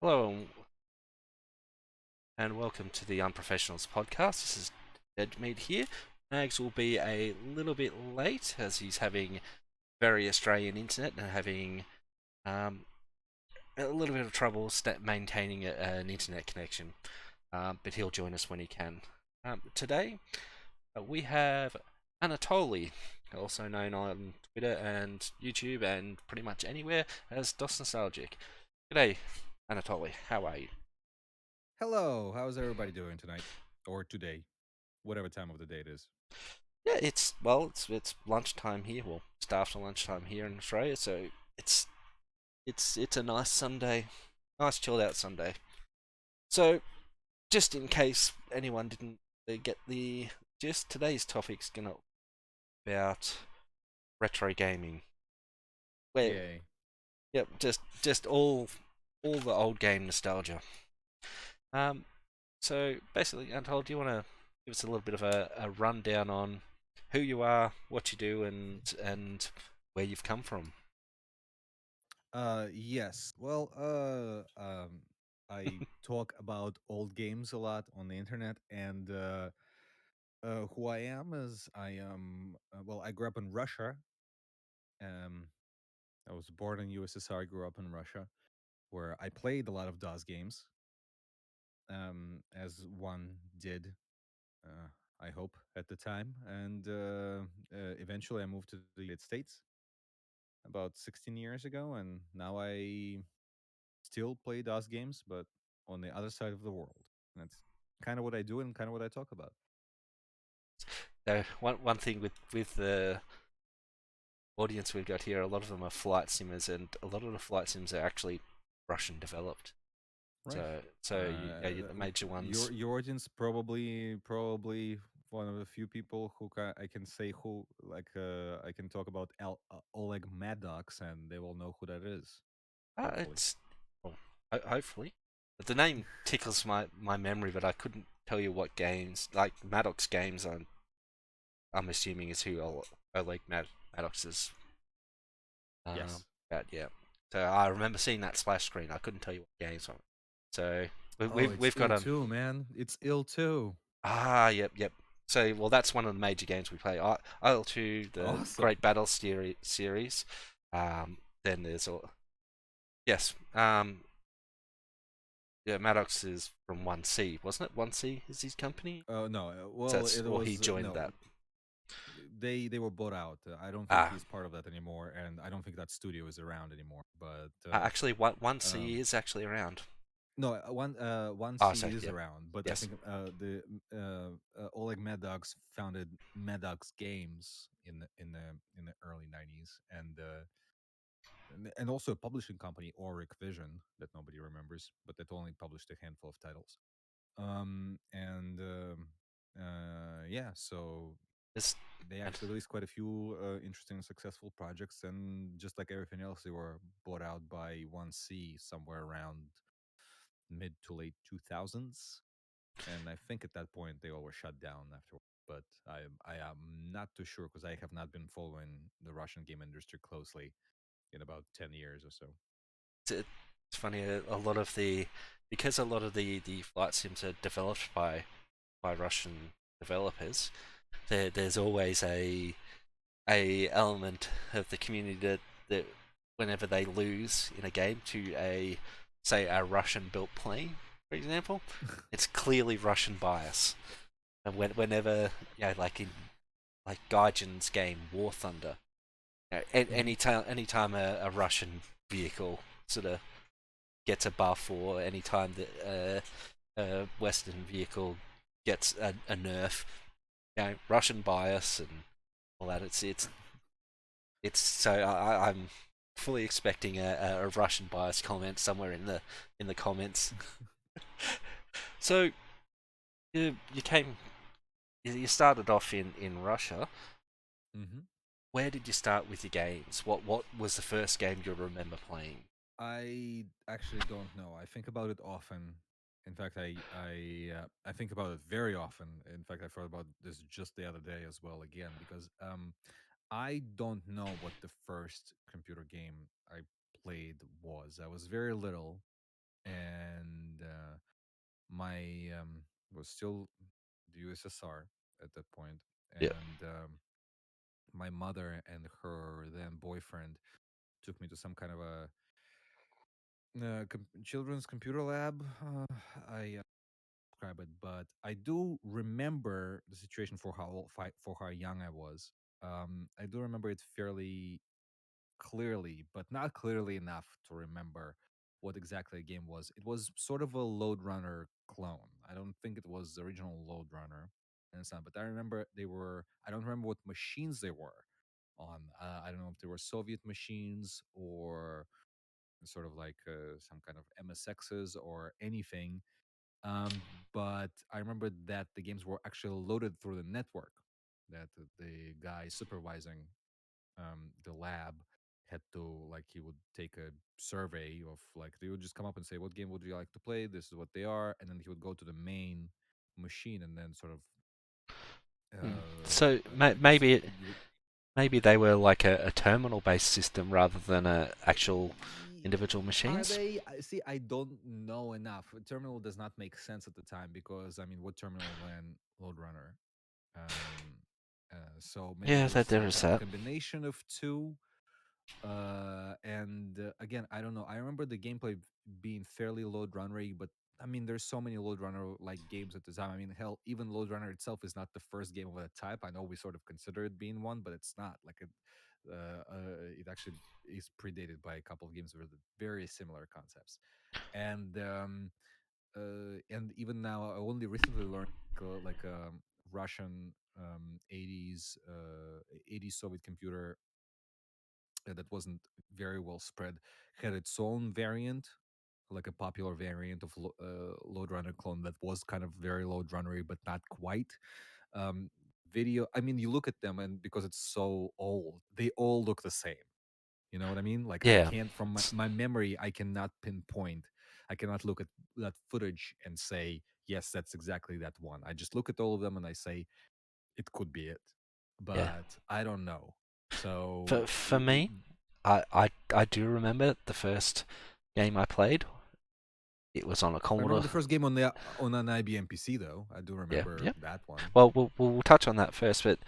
Hello and welcome to the Unprofessionals podcast. This is Deadmeat here. Mags will be a little bit late as he's having very Australian internet and having um, a little bit of trouble maintaining an internet connection, but he'll join us when he can. Today we have Anatoly, also known on Twitter and YouTube and pretty much anywhere as DOS Nostalgic. G'day, Anatoly. How are you? Hello, how's everybody doing tonight or today, whatever time of the day it is? Yeah, it's lunchtime here. Well, it's after lunchtime here in Australia, so it's it's a nice Sunday, nice chilled out Sunday. So, just in case anyone didn't get the gist, today's topic's gonna be about retro gaming. Where, Yay. yep, just all the old game nostalgia. Um, so basically, Anatol, do you want to give us a little bit of a rundown on who you are, what you do, and where you've come from? Yes. Well, I talk about old games a lot on the internet, and who I am is I am well, I grew up in Russia. Um, I was born in USSR, grew up in Russia, where I played a lot of DOS games, as one did. Uh, I hope at the time, and eventually I moved to the United States about 16 years ago, and now I still play DOS games, but on the other side of the world. And that's kind of what I do and kind of what I talk about. So one thing with the audience we've got here, a lot of them are flight simmers, and a lot of the flight sims are actually Russian developed. Right. So yeah, the major ones. Your audience probably one of the few people who I can say who I can talk about Oleg Maddox and they will know who that is. Hopefully. It's well, hopefully the name tickles my memory, but I couldn't tell you what games. Like Maddox games, I'm assuming is who Oleg Maddox is. Yes. About yeah. So I remember seeing that splash screen. I couldn't tell you what games from it. So Oh, it's we've got ill too, man. It's ill too. yep. So well, that's one of the major games we play. IL-2, the Awesome. Great Battle series. Then there's all yes. Yeah, Maddox is from 1C, wasn't it? 1C is his company. No. So Well, that's it or he was joined no. that. They were bought out. I don't think Ah, he's part of that anymore, and I don't think that studio is around anymore. But actually, one um, C is actually around. no, one Oh, C so is yep, around. But I yes. think the Oleg Maddox founded Maddox Games in the early '90s, and also a publishing company, Auric Vision, that nobody remembers, but that only published a handful of titles. And Yeah, so It's, they and actually released quite a few interesting and successful projects, and just like everything else, they were bought out by 1C somewhere around mid to late 2000s, and I think at that point they all were shut down after. But I am not too sure because I have not been following the Russian game industry closely in about 10 years or so. it's funny. A lot of the because a lot of the flight sims are developed by Russian developers. There's always a element of the community that whenever they lose in a game to a say a Russian built plane, for example, it's clearly Russian bias. And whenever like in like Gaijin's game War Thunder, Hmm. anytime a Russian vehicle sort of gets a buff, or anytime that a Western vehicle gets a nerf, Russian bias and all that. It's so I'm fully expecting a Russian bias comment somewhere in the comments. So you came you started off in Russia. Hmm. Where did you start with your games? What was the first game you remember playing? I actually don't know. I think about it often. In fact, I think about it very often. In fact, I thought about this just the other day as well again because I don't know what the first computer game I played was. I was very little, and my was still the USSR at that point, Yeah, and my mother and her then boyfriend took me to some kind of a children's computer lab. I describe it, but I do remember the situation for for how young I was. I do remember it fairly clearly, but not clearly enough to remember what exactly the game was. It was sort of a Load Runner clone. I don't think it was the original Load Runner, and it's not. But I remember they were. I don't remember what machines they were on. I don't know if they were Soviet machines or sort of like some kind of MSXs or anything. Um, but I remember that the games were actually loaded through the network. That the guy supervising the lab had to, like, he would take a survey of, like, they would just come up and say, what game would you like to play, this is what they are, and then he would go to the main machine and then sort of mm. So just maybe you would, maybe they were like a terminal-based system rather than a actual "Ye- individual are machines. they see, I don't know enough. Terminal does not make sense at the time, because I mean, what terminal when load runner? So maybe Yeah, there was that some there is kind of that. combination of two. And again, I don't know. I remember the gameplay being fairly load runnery, but I mean, there's so many load runner like games at the time. I mean, hell, even load runner itself is not the first game of that type. I know we sort of consider it being one, but it's not. Like it actually is predated by a couple of games with very similar concepts. And and even now, I only recently learned like a Russian 80s 80s Soviet computer that wasn't very well spread had its own variant, like a popular variant of Load Runner clone that was kind of very Load Runnery, but not quite. Um, Video, I mean, you look at them, and because it's so old, they all look the same. You know what I mean? Like, I Yeah, can't, from it's, my memory, I cannot pinpoint. I cannot look at that footage and say, yes, that's exactly that one. I just look at all of them and I say, it could be it, yeah. but I don't know. For So for me, I do remember the first game I played. It was on a I remember Commodore. the first game on the on an IBM PC though. I do Yeah, remember yeah. that one. Well, we'll touch on that first. But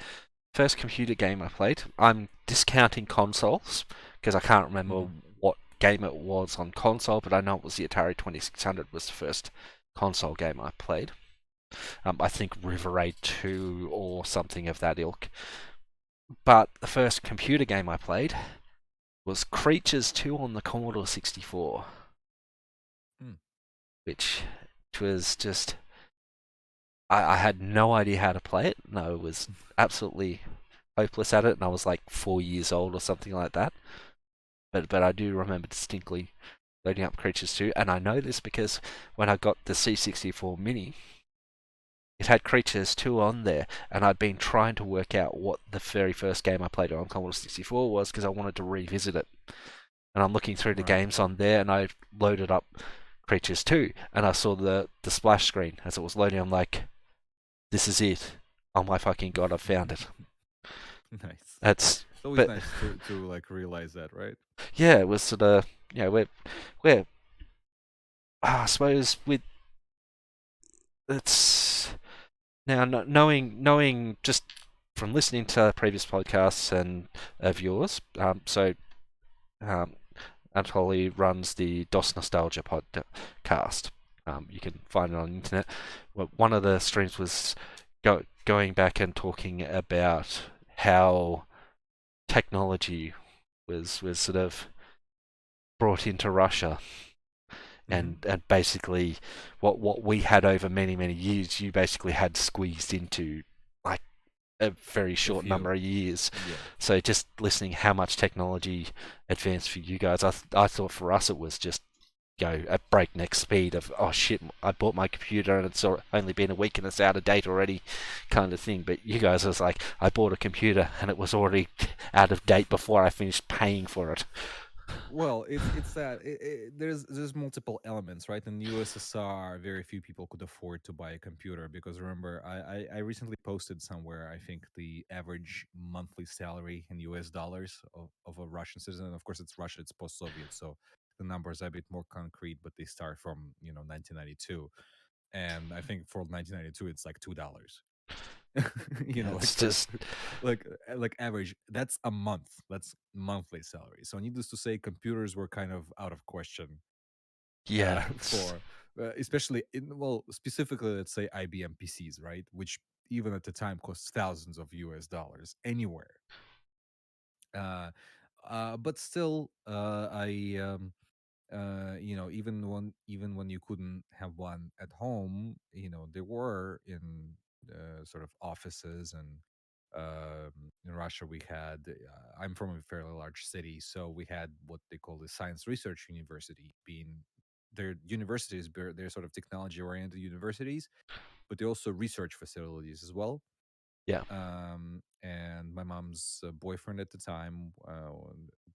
first computer game I played. I'm discounting consoles because I can't remember Hmm. what game it was on console, but I know it was the Atari 2600 was the first console game I played. I think River Raid 2 or something of that ilk. But the first computer game I played was Creatures 2 on the Commodore 64, Mm. which was just. I had no idea how to play it, and I was absolutely hopeless at it, and I was like 4 years old or something like that. But I do remember distinctly loading up Creatures 2, and I know this because when I got the C64 Mini, it had Creatures 2 on there, and I'd been trying to work out what the very first game I played on Commodore 64 was because I wanted to revisit it. And I'm looking through the Right. games on there, and I loaded up Creatures 2, and I saw the splash screen as it was loading. I'm like, this is it. Oh my fucking god, I found it. Nice. That's It's always but nice to like realize that, right? yeah, it was sort of we're I suppose with it's now knowing just from listening to previous podcasts and of yours. Um, Anatoly runs the DOS Nostalgia podcast. You can find it on the internet. Well, one of the streams was going back and talking about how technology was sort of brought into Russia, Mm-hmm. and basically what we had over many years, you basically had squeezed into like a very A short number few. of years. Yeah. So just listening how much technology advanced for you guys, I thought for us it was just go at breakneck speed of oh shit, I bought my computer and it's only been a week and it's out of date already, kind of thing. But you guys was like I bought a computer and it was already out of date before I finished paying for it. Well, it's that there's multiple elements, right? In USSR, very few people could afford to buy a computer because remember, I recently posted somewhere. I think the average monthly salary in US dollars of a Russian citizen. Of course, it's Russia, it's post-Soviet, so the numbers are a bit more concrete, but they start from 1992, and I think for 1992 it's like $2. Yeah, Like it's for just like average, that's a month, that's monthly salary. So needless to say, computers were kind of out of question yeah, for especially in, well, specifically, let's say IBM PCs, right, which even at the time cost thousands of US dollars anywhere. uh but still, even when you couldn't have one at home, there were in sort of offices. And in Russia we had, I'm from a fairly large city, so we had what they call the science research university, being their universities, they're sort of technology oriented universities, but they're also research facilities as well. yeah, And my mom's boyfriend at the time,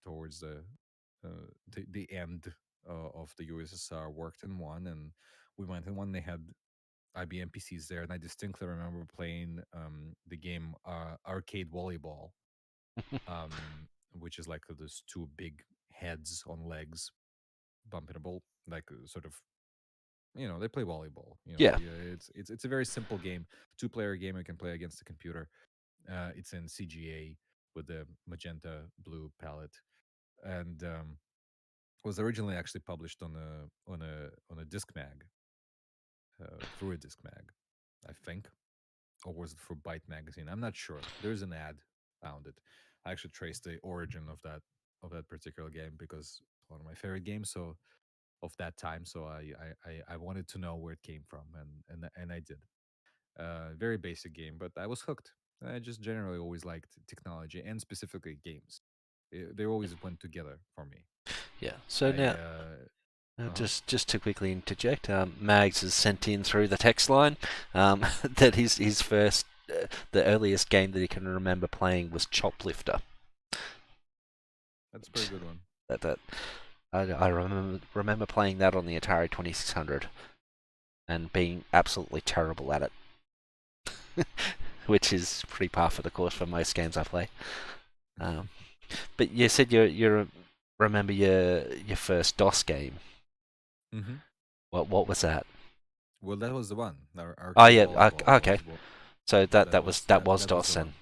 towards the end of the USSR, worked in one, and we went in one. They had IBM PCs there, and I distinctly remember playing the game arcade volleyball, which is like those two big heads on legs bumping a ball, like sort of. They play volleyball. yeah, It's a very simple game, two-player game you can play against the computer. It's in CGA with the magenta blue palette, and was originally actually published on a disc mag, through a disc mag, I think, or was it for Byte magazine? I'm not sure. There's an ad, found it. I actually traced the origin of that particular game because it's one of my favorite games. So of that time, so I wanted to know where it came from, and I did. Very basic game, but I was hooked. I just generally always liked technology and specifically games. They always went together for me. yeah. So I now, uh-huh. just to quickly interject, Mags has sent in through the text line that his first, the earliest game that he can remember playing was Choplifter. That's a pretty good one. That I remember playing that on the Atari 2600 and being absolutely terrible at it, which is pretty par for the course for most games I play. Um, but you said you remember your first DOS game. Hmm. What was that? Well, that was the one. Oh Arcade yeah, volleyball okay. was what. So that was That was DOS the then. one.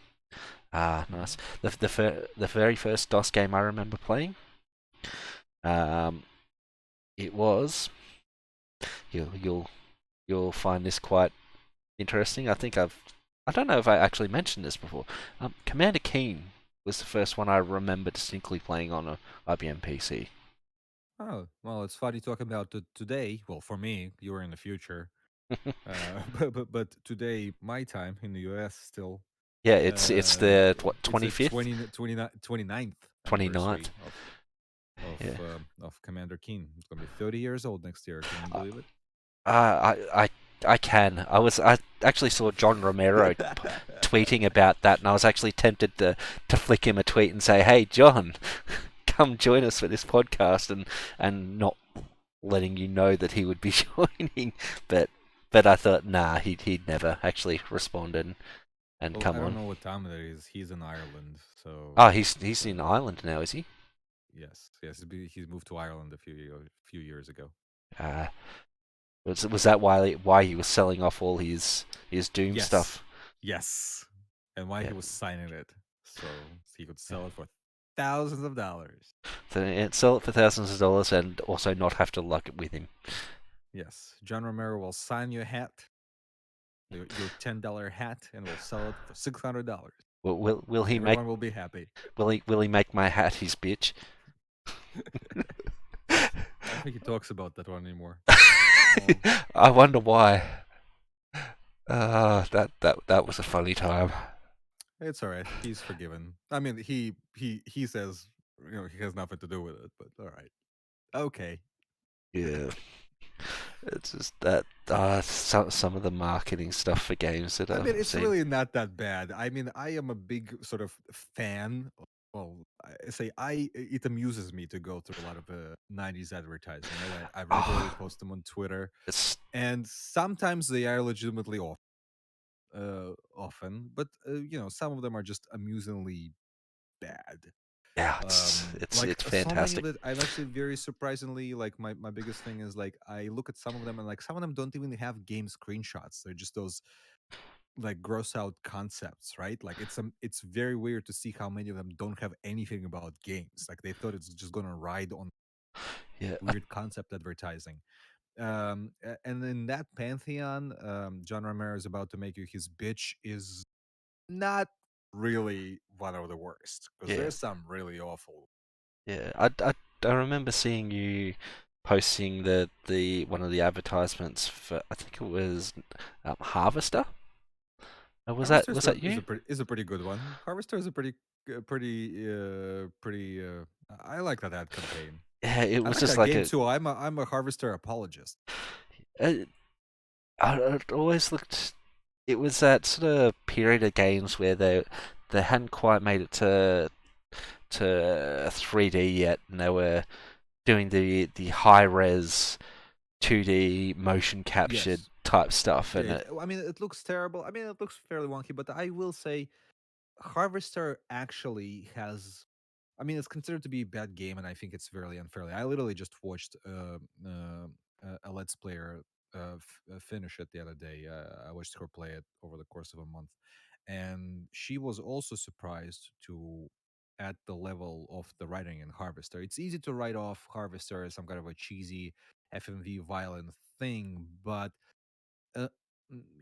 Ah, Hmm. nice. The very first DOS game I remember playing, um, it was you'll you'll find this quite interesting. I don't know if I actually mentioned this before. Commander Keen was the first one I remember distinctly playing on a IBM PC. Oh, well, it's funny talking about today. Well, for me, you were in the future. But today, my time in the US still, Yeah, it's the what it's twenty a fifth, 29th 29th. anniversary Yeah. of Commander Keen. It's gonna be 30 years old next year. Can you Uh, believe I can. I actually saw John Romero it? tweeting about that, and I was actually tempted to flick him a tweet and say, "Hey, John, come join us for this podcast," and not letting you know that he would be joining. But I thought, nah, he'd never actually respond and Well, come I don't on. know what time it is. He's in Ireland, so Oh, he's in uh, Ireland now, is he? yes, he's moved to Ireland a few years ago. Uh, was that why he was selling off all his Doom Yes, stuff? yes, and why Yeah. he was signing it so he could sell it for thousands of dollars. So sell it for thousands of dollars and also not have to lug it with him. Yes, John Romero will sign your hat, your $10 hat, and will sell it for $600, Will and he make everyone will be happy. will he make my hat his bitch? I don't think he talks about that one anymore. Well, I wonder why. That was a funny time. it's all right. He's forgiven. I mean, he says he has nothing to do with it, but all right, okay. Yeah, it's just that some of the marketing stuff for games that I mean, I've it's seen. really not that bad. I mean, I am a big sort of fan well, I say it amuses me to go through a lot of 90s advertising, right? I regularly Oh, post them on Twitter, it's and sometimes they are legitimately often, but some of them are just amusingly bad. yeah, it's Like it's so many of fantastic. it, I'm actually very surprisingly like my biggest thing is like I look at some of them and like some of them don't even have game screenshots. They're just those like gross out concepts, right? Like it's very weird to see how many of them don't have anything about games. Like they thought it's just gonna ride on Yeah, weird concept advertising. And in that pantheon, John Romero is about to make you his bitch is not really one of the worst because yeah, there's some really awful. yeah. I remember seeing you posting the one of the advertisements for, I think it was Harvester. Harvester Was that is you? a pretty good one. Harvester is a pretty. I like that ad campaign. Yeah, it I was like just that like game too. I'm a Harvester apologist. uh, it always looked. It was that sort of period of games where they hadn't quite made it to 3D yet, and they were doing the high res 2D motion captured Yes, type stuff, yeah. and it, I mean, it looks terrible. I mean, it looks fairly wonky, but I will say Harvester actually has. I mean, it's considered to be a bad game, and I think it's fairly unfairly. I literally just watched a Let's Player finish it the other day. I watched her play it over the course of a month, and she was also surprised to at the level of the writing in Harvester. It's easy to write off Harvester as some kind of a cheesy FMV violent thing, but uh,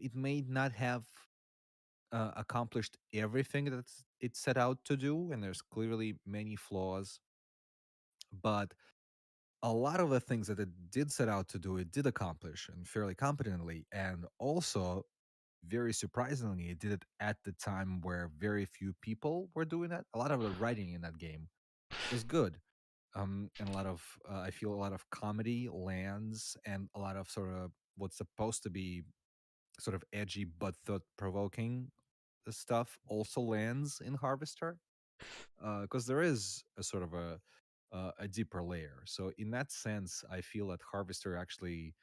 it may not have accomplished everything that it set out to do, and there's clearly many flaws. But a lot of the things that it did set out to do, it did accomplish and fairly competently. And also, very surprisingly, it did it at the time where very few people were doing that. A lot of the writing in that game is good. And a lot of, I feel a lot of comedy lands and a lot of sort of what's supposed to be sort of edgy but thought provoking stuff also lands in Harvester because there is a sort of a deeper layer. So in that sense, I feel that Harvester actually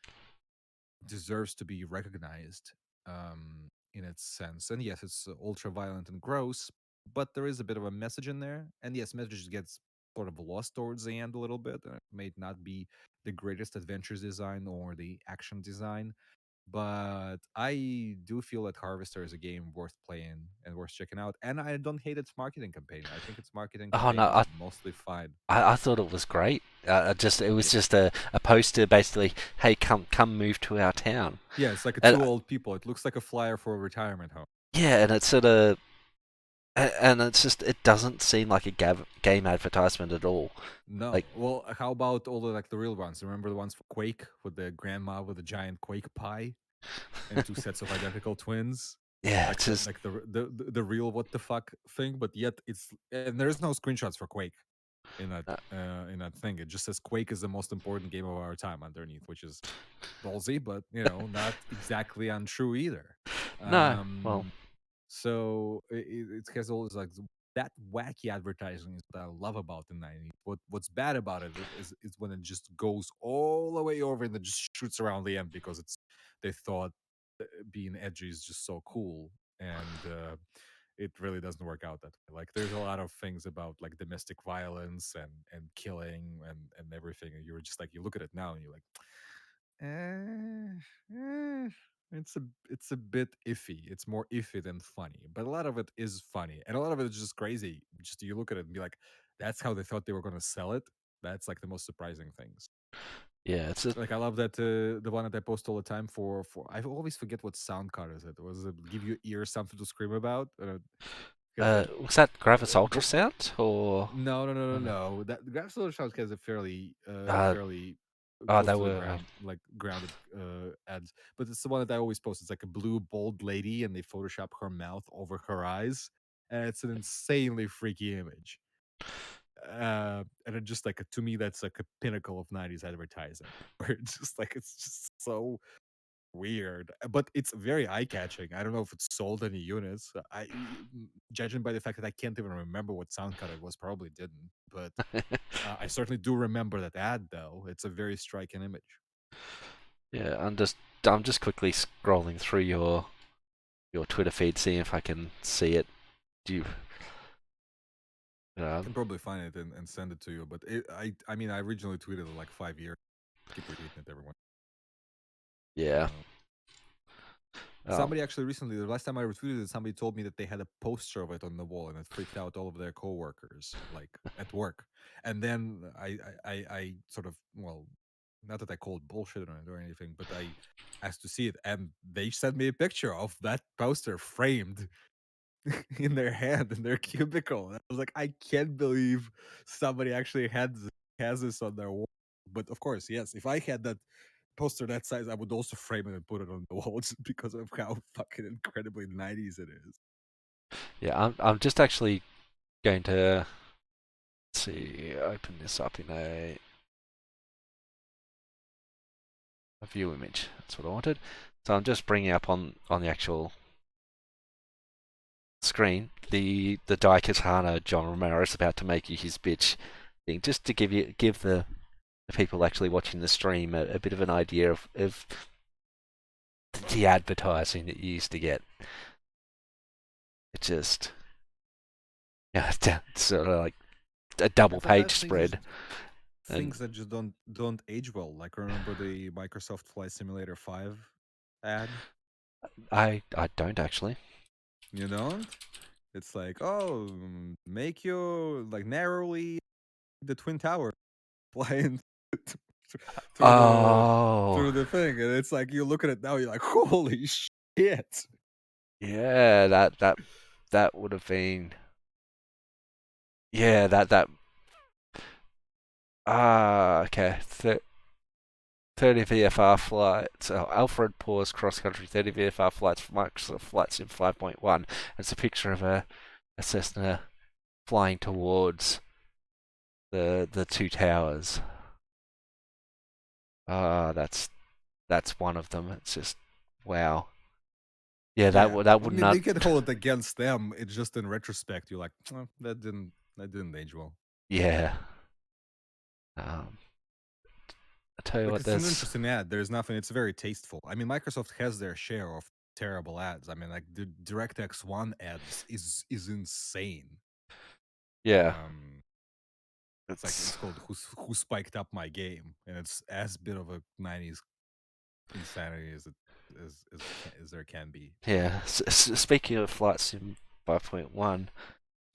deserves to be recognized in its sense. And yes, it's ultra violent and gross, but there is a bit of a message in there. And yes, message gets sort of lost towards the end a little bit. It may not be the greatest adventures design or the action design, but I do feel that Harvester is a game worth playing and worth checking out. And I don't hate its marketing campaign. I think its marketing oh no, campaign is mostly fine. I thought it was great. It was Yeah. just a poster basically. Hey, come move to our town, Yeah, it's like a and two old people. It looks like a flyer for a retirement home. yeah, and it's sort of and it's just it doesn't seem like a game advertisement at all. Like No. Well, how about all the like the real ones? Remember the ones for Quake with the grandma with a giant Quake pie and two sets of identical twins? yeah, Like it's just the real what the fuck thing, but yet it's and there's no screenshots for Quake uh, in that thing. It just says Quake is the most important game of our time underneath, which is ballsy, but not exactly untrue either. no. Well, Um, so it has all this like that wacky advertising is what I love about the 90s. What's bad about it is when it just goes all the way over and it just shoots around the end because it's they thought being edgy is just so cool and it really doesn't work out that way. Like there's a lot of things about like domestic violence and killing and everything, and you're just like you look at it now and you're like eh, it's a bit iffy. It's more iffy than funny, but a lot of it is funny, and a lot of it is just crazy. Just you look at it and be like, "That's how they thought they were going to sell it." That's like the most surprising things. yeah, it's a Like I love that the one that I post all the time for I always forget what sound card is it. Was it give your ear something to scream about? Because was that Gravis go Ultrasound or no oh, no? no that Graph Solar Sounds has a Uh, fairly oh, close they to the were ground like grounded ads, but it's the one that I always post. It's like a blue bold lady and they Photoshop her mouth over her eyes, and it's an insanely freaky image. And it just like to me that's like a pinnacle of 90s advertising where it's just like it's just so weird, but it's very eye catching. I don't know if it's sold any units. Judging by the fact that I can't even remember what sound card it was, probably didn't. But I certainly do remember that ad, though. It's a very striking image. Yeah, I'm just quickly scrolling through your Twitter feed, seeing if I can see it. Do you? I can probably find it and send it to you. But I mean, I originally tweeted it like 5 years. Keep retweeting it, everyone. Yeah. Uh, Um, Somebody actually recently, the last time I retweeted it, somebody told me that they had a poster of it on the wall, and it freaked out all of their coworkers, like at work. And then I sort of, well, not that I called bullshit on it or anything, but I asked to see it, and they sent me a picture of that poster framed in their hand in their cubicle. And I was like, I can't believe somebody actually has this on their wall. But of course, yes, if I had that poster that size, I would also frame it and put it on the wall just because of how fucking incredibly 90s it is. yeah, I'm just actually going to, let's see, open this up in a view image. That's what I wanted. So I'm just bringing up on the actual screen the Daikatana John Romero is about to make you his bitch thing, just to give the people actually watching the stream a bit of an idea of the advertising that you used to get. It just, yeah, it's sort of like a double page Sometimes things spread. just And don't age well. Like remember the Microsoft Flight Simulator 5 ad? I don't actually. You don't? It's like, oh, make you like narrowly the Twin Tower flying through the Oh, through the thing, and it's like you look at it now, you're like, holy shit! yeah, that would have been, yeah, that okay. 30 VFR flights. Alfred Paws cross country 30 VFR flights for Microsoft Flight Sim 5.1. It's a picture of a Cessna flying towards the two towers. That's one of them. It's just wow. Yeah, Yeah, that I would mean, they not. can hold it against them. It's just in retrospect, you're like, oh, that didn't age well. Yeah. Um, I tell you Like what, it's an there's interesting ad. There's nothing. It's very tasteful. I mean, Microsoft has their share of terrible ads. I mean, like the DirectX One ads is insane. yeah. Um, it's like It's it's called Who Spiked Up My Game, and it's as bit of a '90s insanity as as there can be. yeah. Speaking of Flight Sim 5.1,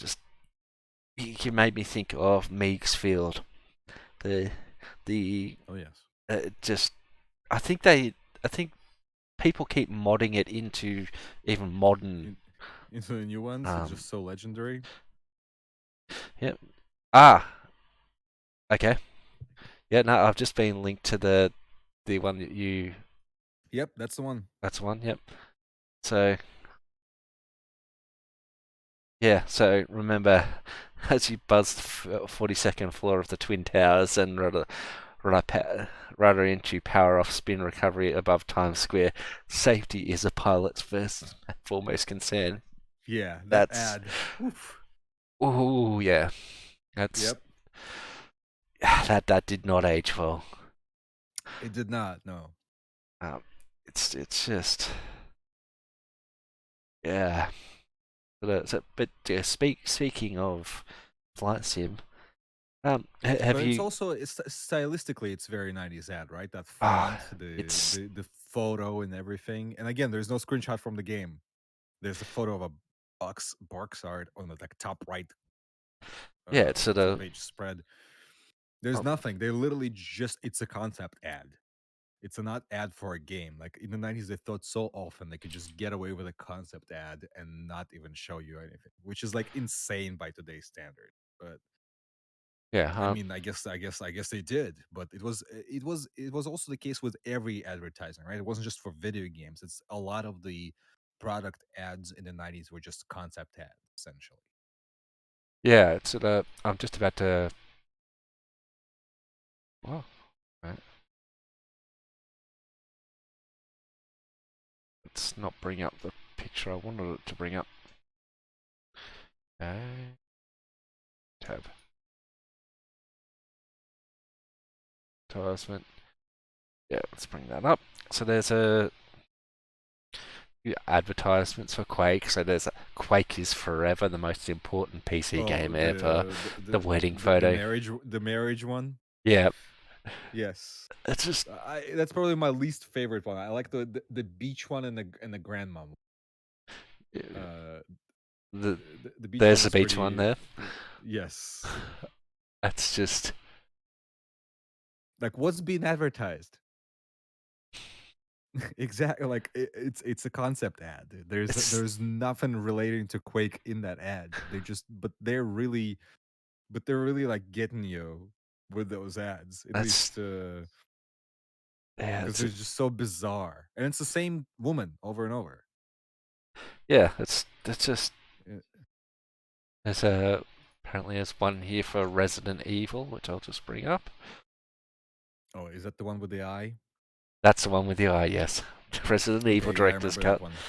just you made me think of Meeks Field. The the Oh yes, just I think people keep modding it into even modern. In, into the new ones, it's Um, just so legendary. yep. Ah, okay. Yeah, no, I've just been linked to the one that you. Yep, that's the one. That's one. Yep. So yeah. So remember, as you buzzed the 42nd floor of the Twin Towers and rudder into power off spin recovery above Times Square, safety is a pilot's first and foremost concern. Yeah, that That's ad. Oof. oh yeah. That's Yep, that did not age well. it did not. No. Um, it's just yeah. But yeah, speaking of flight sim, have But it's you? also stylistically, it's very '90s ad, right? That Ah, font, the it's the the photo, and everything. And again, there's no screenshot from the game. There's a photo of a box art on the like top right yeah, it's sort two of page spread. There's oh, nothing. They literally just it's a concept ad. It's a not ad for a game. Like in the '90s, they thought so often they could just get away with a concept ad and not even show you anything, which is like insane by today's standard. But yeah, I mean, I guess they did, but it was also the case with every advertising, right? It wasn't just for video games. It's a lot of the product ads in the '90s were just concept ads, essentially. yeah. It's sort of. I'm just about to. Oh, right. Let's not bring up the picture I wanted it to bring up. Okay. Tab. Advertisement. Yeah, let's bring that up. So there's a advertisements for Quake. So there's Quake is forever, the most important PC Oh, game ever. The wedding photo. the marriage one. Yeah, Yes, it's just that's probably my least favorite one. I like the beach one and the grandma one. Uh, the the beach one there's the was beach one pretty. there. Yes, That's just like what's being advertised? Exactly, like it's a concept ad. it's There's nothing relating to Quake in that ad. But they're really like getting you with those ads. At that's least yeah, because it's they're just so bizarre, and it's the same woman over and over. yeah, it's just Uh, there's a apparently there's one here for Resident Evil, which I'll just bring up. Oh, is that the one with the eye? That's the one with the eye, yes. Resident Evil Okay, yeah, I Director's remember that Cut. one.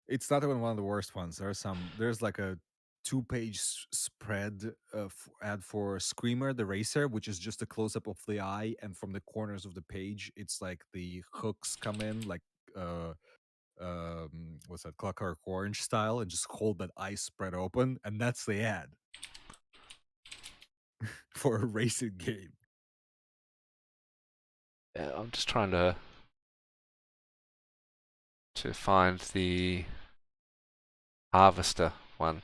It's not even one of the worst ones. There's like a two-page spread ad for Screamer the Racer, which is just a close-up of the eye, and from the corners of the page, it's like the hooks come in, like uh what's that, Clockwork Orange style, and just hold that eye spread open, and that's the ad for a racing game. Yeah, I'm just trying to find the Harvester one,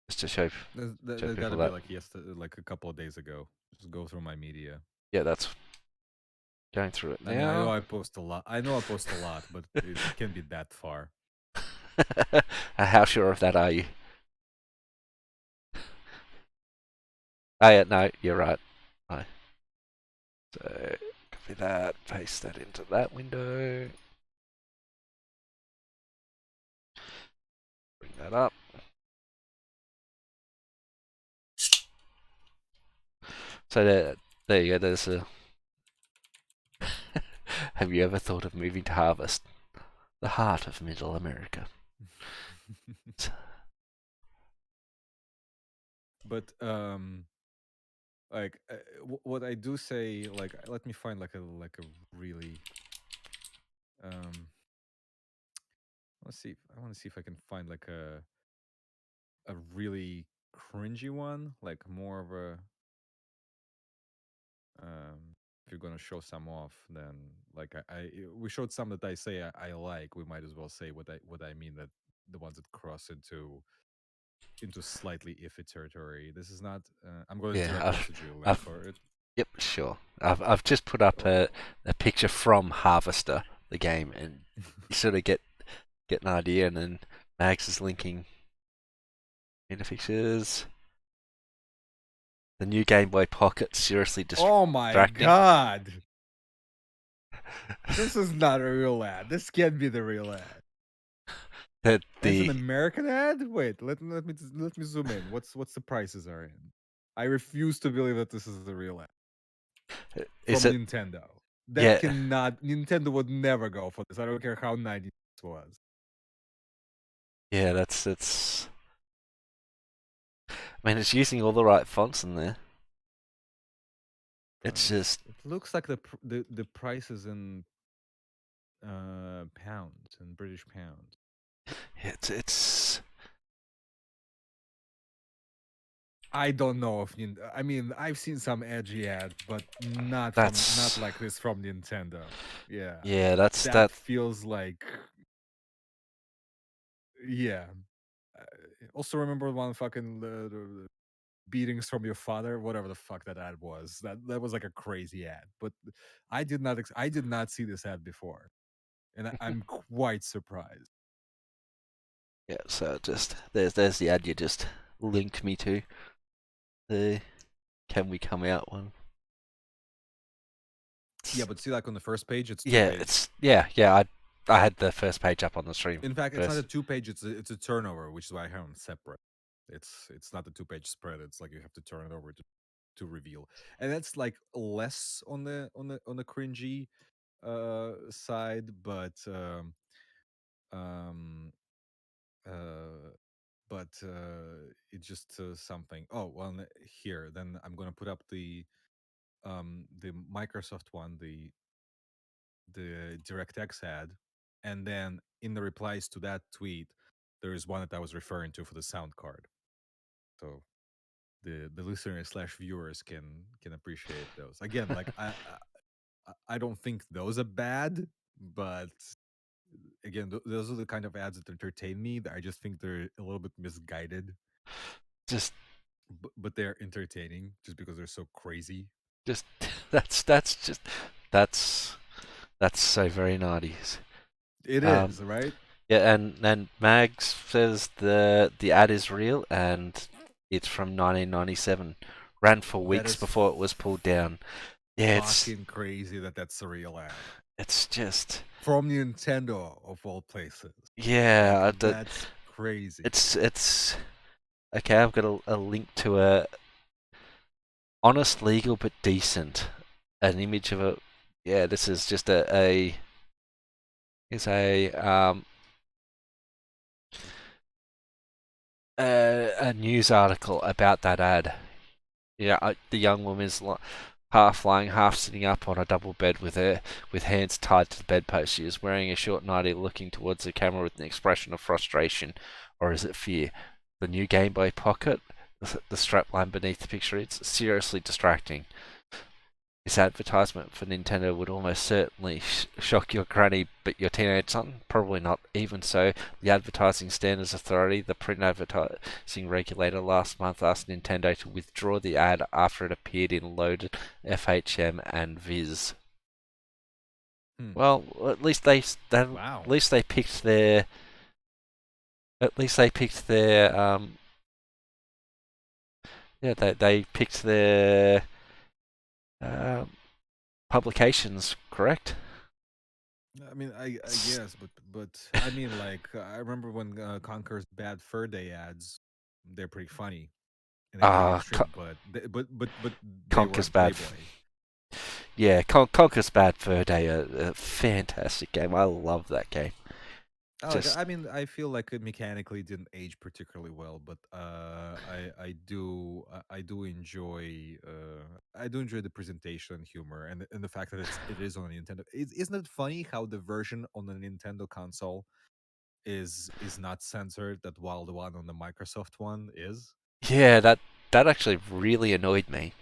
just to show That people gotta be that. like yesterday, like a couple of days ago. Just go through my media. Yeah, that's going through it I mean, I know now. I post a lot. I know I post a lot, but it can't be that far. How sure of that are you? Oh yeah, no, you're right. Right. So copy that, paste that into that window, bring that up. So there you go. There's a. Have you ever thought of moving to Harvest, the heart of Middle America? But like what I do say, like let me find like a really let's see. I want to see if I can find like a really cringy one, like more of a if you're gonna show some off, then like we showed some that I say I like. We might as well say what I mean, that the ones that cross into slightly iffy territory. This is not. I'm going to Yeah, direct message you a link I've, for it. yep, sure. I've just put up Oh. a picture from Harvester, the game, and you sort of get an idea, and then Max is linking into pictures. The new Game Boy Pocket, seriously Oh my distracting. god! This is not a real ad. This can't be the real ad. It's an The American ad. Wait, let me zoom in. What's the prices are in? I refuse to believe that this is the real ad is from it? Nintendo. That Yeah, cannot. Nintendo would never go for this. I don't care how 90 this was. yeah. That's it's. I mean, it's using all the right fonts in there. It's Price. just It looks like the price is in pounds and British pounds. it's I don't know if I mean I've seen some edgy ads, but not that's like this from Nintendo. Yeah, yeah. That's that that. feels like yeah. Uh, Also remember one fucking beatings from your father, whatever the fuck that ad was. That was like a crazy ad, but I did not see this ad before, and I'm quite surprised. Yeah. So just there's the ad you just linked me to. The Can We Come Out one. Yeah, but see, like on the first page, it's two Yeah, pages. yeah. I had the first page up on the stream In fact, it's not a first. two-page; it's a turnover, which is why I have them separate. It's not a two-page spread. It's like you have to turn it over to reveal, and that's like less on the cringy side, but Um, uh, but it's just something. Oh well, here then I'm gonna put up the Microsoft one, the DirectX ad, and then in the replies to that tweet, there is one that I was referring to for the sound card. So the listeners slash viewers can appreciate those. Again, like I don't think those are bad, but again, those are the kind of ads that entertain me. That I just think they're a little bit misguided, Just, but they're entertaining just because they're so crazy. just that's just that's that's so very 90s. It Um, is right. yeah, and Mags says the ad is real and it's from 1997. Ran for That weeks is before it was pulled down. Yeah, fucking crazy that that's a real ad it's just from Nintendo of all places. Like yeah. that's crazy. It's okay. I've got a link to a honest, legal, but decent. An image of a yeah. This is just a is a news article about that ad. Yeah, the young woman's half lying, half sitting up on a double bed with hands tied to the bedpost. She is wearing a short nightie, looking towards the camera with an expression of frustration, or is it fear? The new Game Boy Pocket, the strapline beneath the picture, it's seriously distracting. This advertisement for Nintendo would almost certainly shock your granny, but your teenage son? Probably not. Even so, the Advertising Standards Authority, the print advertising regulator, last month asked Nintendo to withdraw the ad after it appeared in loaded FHM and Viz. Hmm. Well, Wow. they picked their at least they picked their yeah they picked their um, publications correct. I mean, I guess, but I mean, like I remember when Conker's Bad Fur Day ads. They're pretty funny and they're pretty Ah, extreme, but but they Conker's weren't bad. Playboy. Yeah, Conker's Bad Fur Day, a fantastic game. I love that game. I like. Just I mean, I feel like it mechanically didn't age particularly well, but I do enjoy the presentation and humor and the fact that it is on a Nintendo. Isn't it funny how the version on the Nintendo console is not censored, that while the one on the Microsoft one is? yeah, that actually really annoyed me.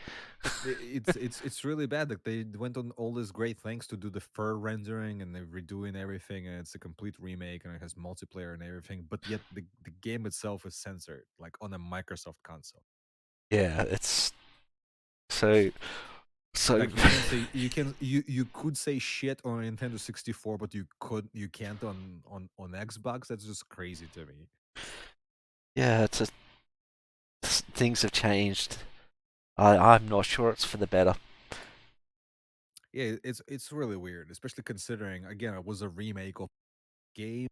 It's really bad. Like they went on all this great things to do the fur rendering and they're redoing everything, and it's a complete remake and it has multiplayer and everything. But yet the game itself is censored, like on a Microsoft console. Yeah, it's so so. Like you can't say you could say shit on a Nintendo 64, but you can't on Xbox. That's just crazy to me. Yeah, things have changed. I'm not sure it's for the better. Yeah, it's really weird, especially considering again it was a remake of game.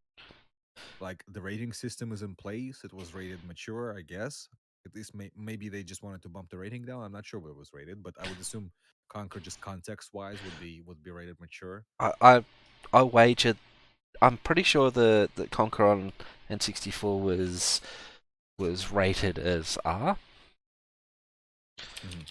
Like the rating system is in place. It was rated mature, I guess. At least maybe they just wanted to bump the rating down. I'm not sure what it was rated, but I would assume Conquer just context wise would be rated mature. I I, I wagered. I'm pretty sure the Conquer on N64 was rated as R. Hmm.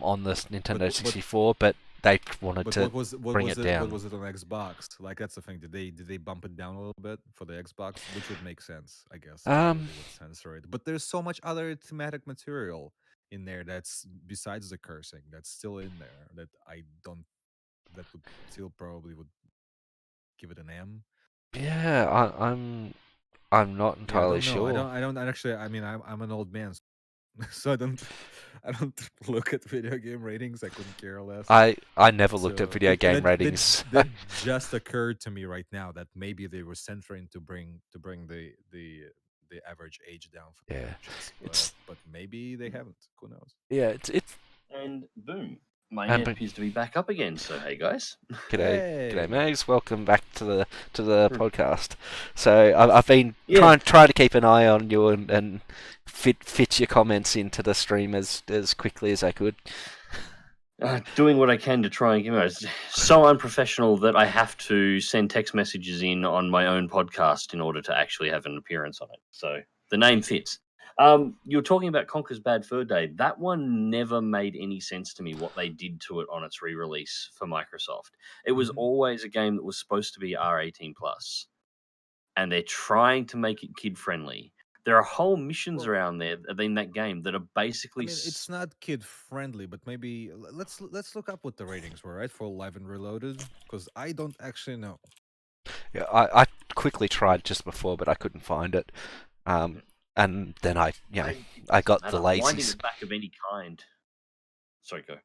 On the But Nintendo 64, but they wanted but to what bring was it it what down. was it on Xbox? Like that's the thing. Did they bump it down a little bit for the Xbox, which would make sense, I guess, why would Um, they would censor it. But there's so much other thematic material in there that's besides the cursing that's still in there that I don't that would still probably would give it an M. yeah, I'm not Yeah, I entirely don't know. sure. I don't actually. I mean, I'm an old man, so I don't I don't look at video game ratings. I couldn't care less. I never looked at So video game that ratings. just occurred to me right now that maybe they were censoring to bring the average age down for the Yeah, matches, it's but maybe they haven't. Who knows? yeah, it's And boom, my and net appears to be back up again. So hey guys. g'day, Hey, Mags. Welcome back to the podcast. So I've been Yeah, trying to keep an eye on you and fit your comments into the stream as quickly as I could. Doing what I can to try and give it. It's so unprofessional that I have to send text messages in on my own podcast in order to actually have an appearance on it. So the name fits. You were talking about Conker's Bad Fur Day. That one never made any sense to me, what they did to it on its re-release for Microsoft. It was Mhm. always a game that was supposed to be R18+, and they're trying to make it kid-friendly. There are whole missions Well, around there in that game that are I basically mean, it's not kid friendly, but maybe let's look up what the ratings were, right, for Live and Reloaded, because I don't actually know. Yeah, I quickly tried just before, but I couldn't find it. And then It I doesn't got the matter. Winding lazies. it back of any kind. Sorry, go.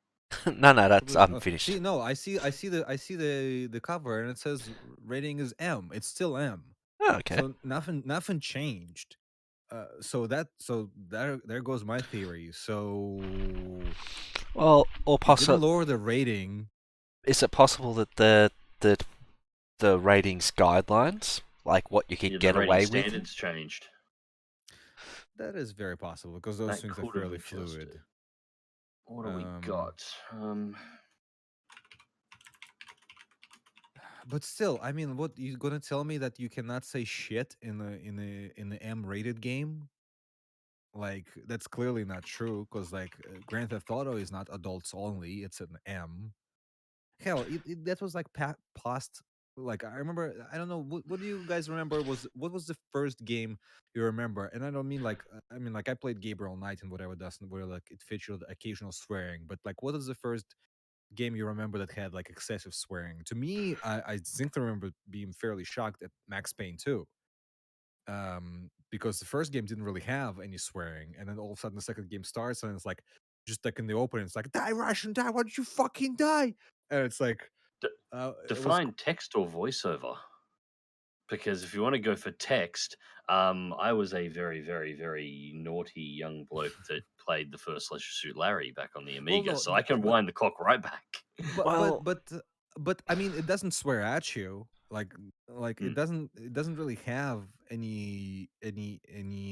No, that's I'm See, finished. no, I see the cover, and it says rating is M. It's still M. Oh, okay. So nothing changed. There goes my theory. So Well, or it didn't possible. lower the rating. Is it possible that the ratings guidelines, like what you could Yeah, the get rating away with? standards changed. That is very possible because those That things are could have fairly adjusted. fluid. What do we got? But still, I mean, what you gonna tell me that you cannot say shit in the M-rated game? Like that's clearly not true because like Grand Theft Auto is not adults only; it's an M. Hell, that was like past. Like I remember, I don't know what do you guys remember was what was the first game you remember? And I don't mean like I mean like I played Gabriel Knight and whatever doesn't where like it featured occasional swearing, but like what is the first game you remember that had like excessive swearing? To me, I distinctly remember being fairly shocked at Max Payne 2. Because the first game didn't really have any swearing, and then all of a sudden the second game starts and it's like just like in the opening, it's like die Russian, die, why don't you fucking die? And it's like it was Define text or voiceover. Because if you want to go for text, I was a very, very, very naughty young bloke that played the first Leisure Suit Larry back on the well Amiga, no so I can but wind the clock right back. but but Well, but but I mean it doesn't swear at you like Mm. it doesn't really have any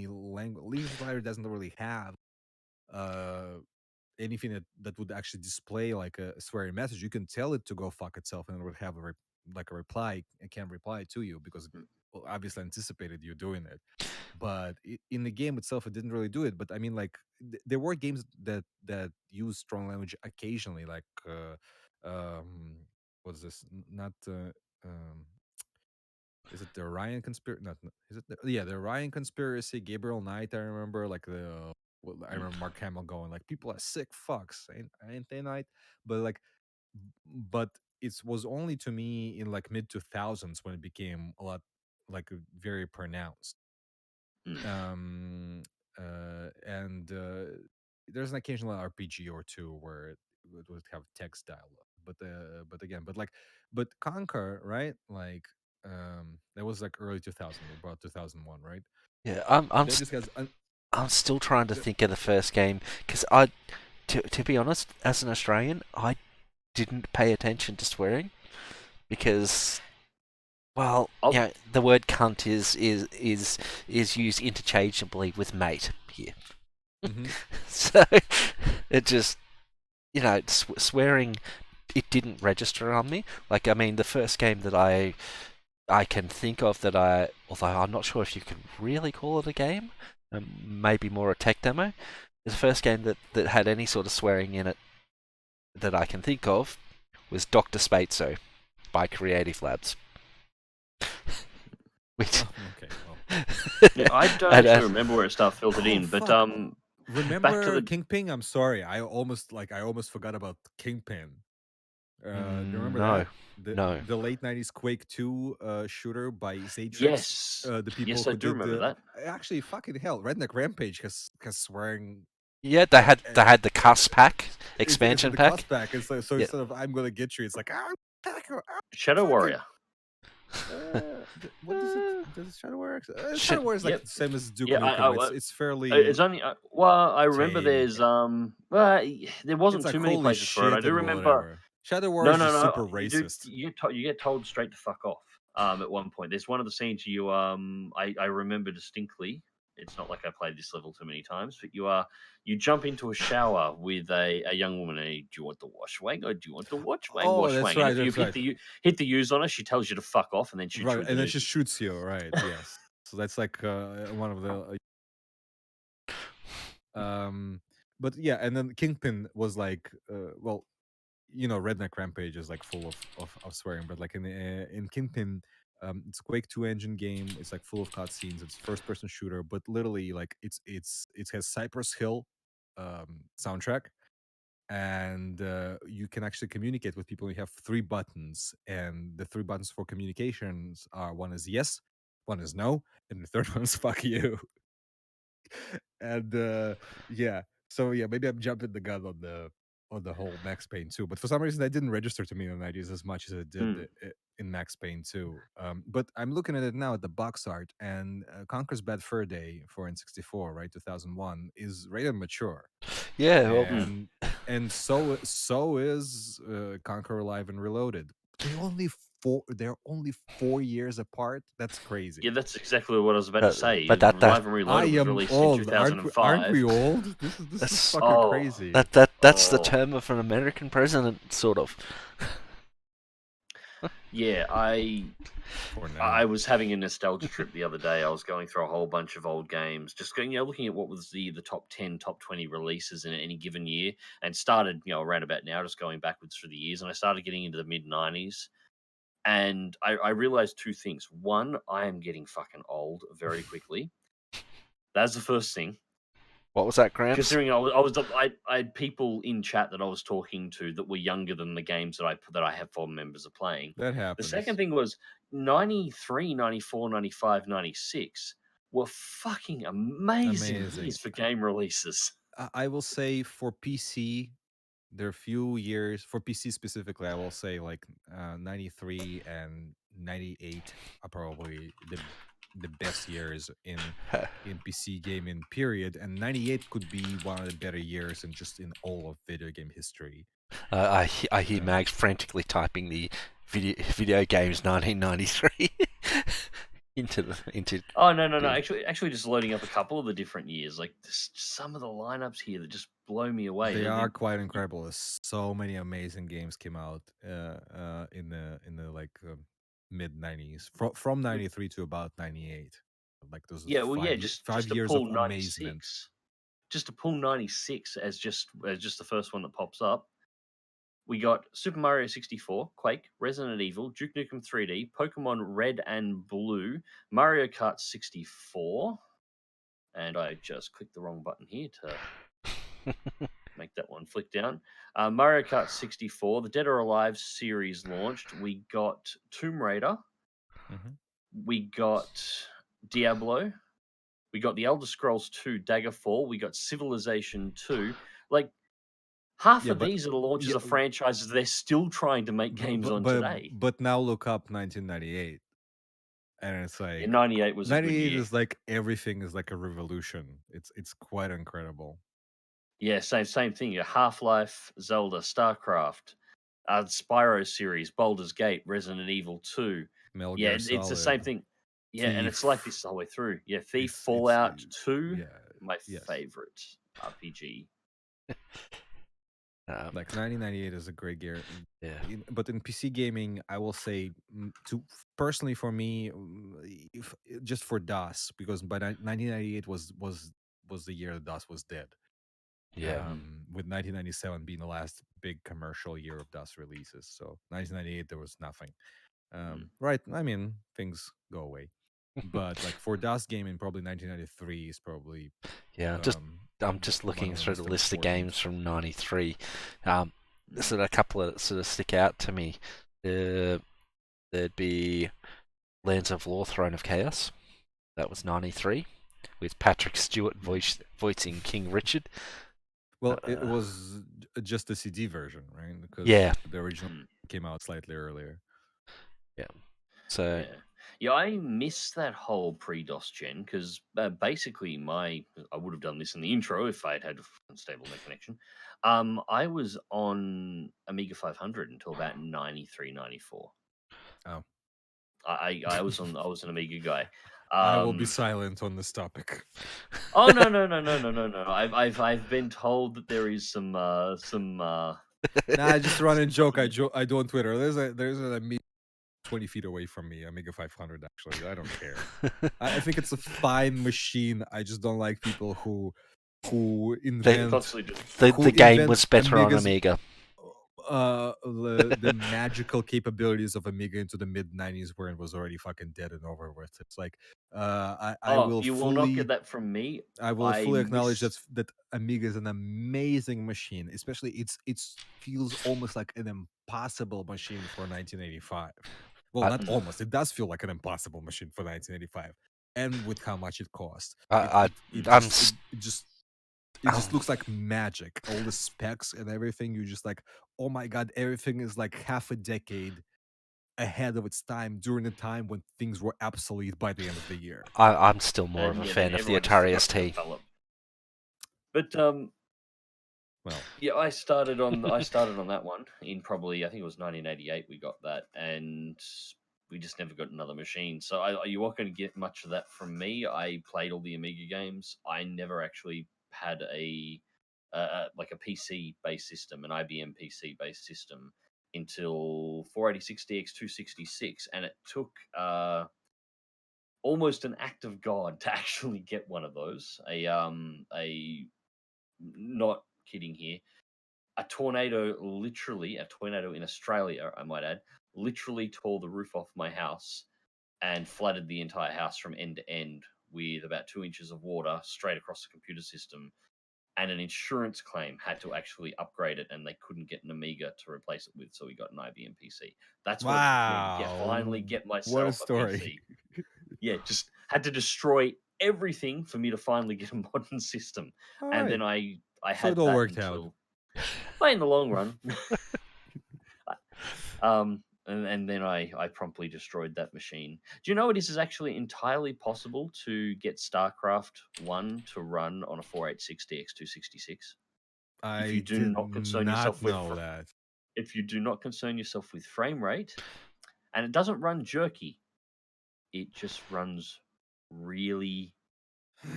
language. Leisure Suit Larry doesn't really have uh anything that would actually display like a swearing message. You can tell it to go fuck itself, and it would have like a reply. It can reply to you because it obviously anticipated you doing it. But in the game itself, it didn't really do it. But I mean, like there were games that use strong language occasionally, like what's this? Not um, is it the Orion conspiracy? Not is it? Yeah, the Orion conspiracy. Gabriel Knight. I remember like I Mm. remember Mark Hamill going like, "People are sick fucks, ain't they, Knight?" But like, but it was only to me in like mid 2000s when it became a lot like very pronounced. Mm. And there's an occasional RPG or two where it would have text dialogue, but again, but Conquer, right? Like that was like early 2000, about 2001, right? yeah, That just has I'm still trying to the, think of the first game because to be honest, as an Australian, I didn't pay attention to swearing because, well, I'll, the word cunt is used interchangeably with mate here. mhm. So it just, swearing, it didn't register on me. Like, I mean, the first game that I can think of that although I'm not sure if you can really call it a game, maybe more a tech demo, the first game that had any sort of swearing in it that I can think of was Dr. Spatzo by Creative Labs. Which, Oh, okay, well, yeah, I don't and, actually remember where it started filtered oh in, but fuck. back to Remember the Kingpin? I'm sorry, I almost forgot about Kingpin. Do you remember no, that no. the late '90s Quake 2 shooter by Zatrix? yes, The people yes, I who do did remember the that. actually fucking hell, Redneck Rampage has swearing Yeah, like they had the cuss pack it's in expansion the pack. cuss pack. It's like, so Yeah. instead of I'm gonna get you, it's like Packer, Shadow fucking. Warrior. What does it? Does Shadow Warrior? Shit. Shadow Warrior is like Yep. the same as Duke Yeah, Nukem. It's it's fairly only well, I remember tame. there's there It's wasn't like too many holy places for it. I shit do and remember. whatever. Shadow Warrior No, is no, just no. super You do. racist. You get told straight to fuck off. At one point, there's one of the scenes you I remember distinctly. it's not like I played this level too many times, but you jump into a shower with a young woman and do you want the wash wang or do you want the watch wang? Oh, Wash that's wang. And right. if you That's right. hit the use on her, she tells you to fuck off and then shoots you Right, with the and then she noogie. shoots you. Right. Yes. So that's like one of the. But yeah, and then Kingpin was like, well, Redneck Rampage is like full of swearing, but like in Kingpin, it's a Quake 2 engine game. It's like full of cutscenes. It's first person shooter, but literally like it has Cypress Hill soundtrack, and you can actually communicate with people. You have 3 buttons, and the 3 buttons for communications are: one is yes, one is no, and the third one is fuck you. And yeah, so yeah, maybe I'm jumping the gun on the whole Max Payne 2, but for some reason that didn't register to me in the 90s as much as it did in Max Payne 2. But I'm looking at it now at the box art, and Conker's Bad Fur Day for N64, right, 2001, is rated mature, Yeah, well, and so is Conquer Live and Reloaded. They're only 4 years apart. That's crazy. Yeah, that's exactly what I was about to say. but Live and I Reloaded was am released in old. Aren't 2005. we old? This is That's- fucking Oh, crazy. that's the Oh. term of an American president, sort of. Yeah, For now. I was having a nostalgia trip the other day. I was going through a whole bunch of old games, just going, looking at what was the top 10, top 20 releases in any given year, and started, around about now, just going backwards through the years, and I started getting into the mid 90s, and I realized 2 things. One, I am getting fucking old very quickly. That's the first thing. What was that, Gramps? Considering I had people in chat that I was talking to that were younger than the games that I have 4 members of playing. That The happens. second thing was 93, 94, 95, 96 were fucking amazing years for game releases. I will say for PC, there are a few years for PC specifically. I will say like 93 and 98 are probably the best years in PC gaming period, and 98 could be one of the better years in just in all of video game history. I hear Mags frantically typing the video games 1993 into. Oh no! Actually, just loading up a couple of the different years. Like some of the lineups here that just blow me away. They are quite incredible. So many amazing games came out in the like mid 90s, from 93 to about 98. Like those just 5 years to pull of amazement. 96. Just to pull 96 as just the first one that pops up. We got Super Mario 64, Quake, Resident Evil, Duke Nukem 3D, Pokemon Red and Blue, Mario Kart 64, and I just clicked the wrong button here to make that one flick down. Mario Kart 64, the Dead or Alive series launched. We got Tomb Raider. We got Diablo. We got The Elder Scrolls 2 Daggerfall. We got Civilization 2. Like, half of these are the launches of franchises they're still trying to make games on today. But now look up 1998. And it's like 98 was 98 a good year. is like everything is like a revolution. It's quite incredible. Yeah, same thing. Your Half-Life, Zelda, StarCraft, Spyro series, Baldur's Gate, Resident Evil 2. Metal Gear it's Solid, the same thing. Yeah, Thief. and it's like this the whole way through. Yeah, Thief, Fallout 2, my yes. favorite RPG. Like 1998 is a great year. Yeah. But in PC gaming, I will say, personally for me, just for DOS, because by 1998 was the year that DOS was dead. Yeah. With 1997 being the last big commercial year of DOS releases. So 1998 there was nothing. Right. I mean, things go away. But like for DOS gaming, probably 1993 is probably. Yeah. I'm just looking through the list of games from '93. There's a couple that sort of stick out to me. There'd be Lands of Lore, Throne of Chaos. That was '93, with Patrick Stewart voicing King Richard. Well, it was just the CD version, right? Because the original came out slightly earlier. Yeah. So. Yeah, I miss that whole pre-DOS gen because basically I would have done this in the intro if I had stable net connection. I was on Amiga 500 until about 93, 94. Oh. I was an Amiga guy. I will be silent on this topic. Oh no. I've been told that there is some Nah, I just run and joke. I do on Twitter. There's an Amiga 20 feet away from me, Amiga 500. Actually, I don't care. I think it's a fine machine. I just don't like people who invent the game was better on Amigas, Amiga. The magical capabilities of Amiga into the mid 90s, where it was already fucking dead and over with. It's like I will you will not get that from me. I will fully acknowledge that Amiga is an amazing machine. Especially it feels almost like an impossible machine for 1985. Well, not almost. It does feel like an impossible machine for 1985, and with how much it cost, it just looks like magic. All the specs and everything, you just like, oh my god, everything is like half a decade ahead of its time during a time when things were obsolete by the end of the year. I'm still more of a fan of the Atari ST. But well, yeah, I started on that one in probably, I think it was 1988. We got that, and we just never got another machine. So you weren't going to get much of that from me. I played all the Amiga games. I never actually had a like a PC based system, an IBM PC based system, until 486DX 266, and it took almost an act of God to actually get one of those. Not kidding here. A tornado in Australia, I might add, literally tore the roof off my house and flooded the entire house from end to end with about 2 inches of water straight across the computer system. And an insurance claim had to actually upgrade it, and they couldn't get an Amiga to replace it with, so we got an IBM PC. That's what it took me to finally get myself a PC. Yeah, just had to destroy everything for me to finally get a modern system. And then I had it all that worked until, but in the long run, and then I promptly destroyed that machine. Do you know it is actually entirely possible to get StarCraft 1 to run on a 486DX266? If you do not concern yourself with that. If you do not concern yourself with frame rate, and it doesn't run jerky, it just runs really,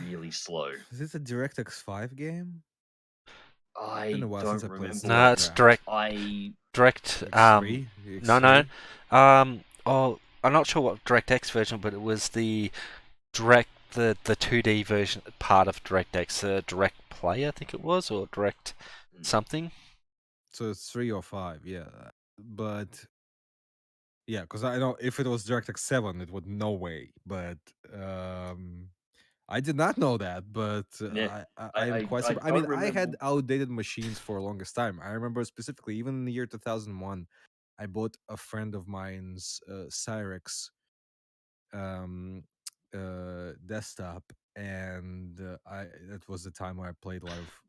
really slow. Is this a DirectX 5 game? I don't remember. No, it's direct. No. Oh, I'm not sure what DirectX version, but it was the the 2D version, part of DirectX, Direct Play, I think it was, or Direct something. So it's 3 or 5, yeah. But yeah, because I know if it was DirectX 7, it would no way. But I did not know that. But I'm quite surprised. I mean, I had outdated machines for the longest time. I remember specifically, even in the year 2001, I bought a friend of mine's Cyrix desktop, and that was the time where I played a lot of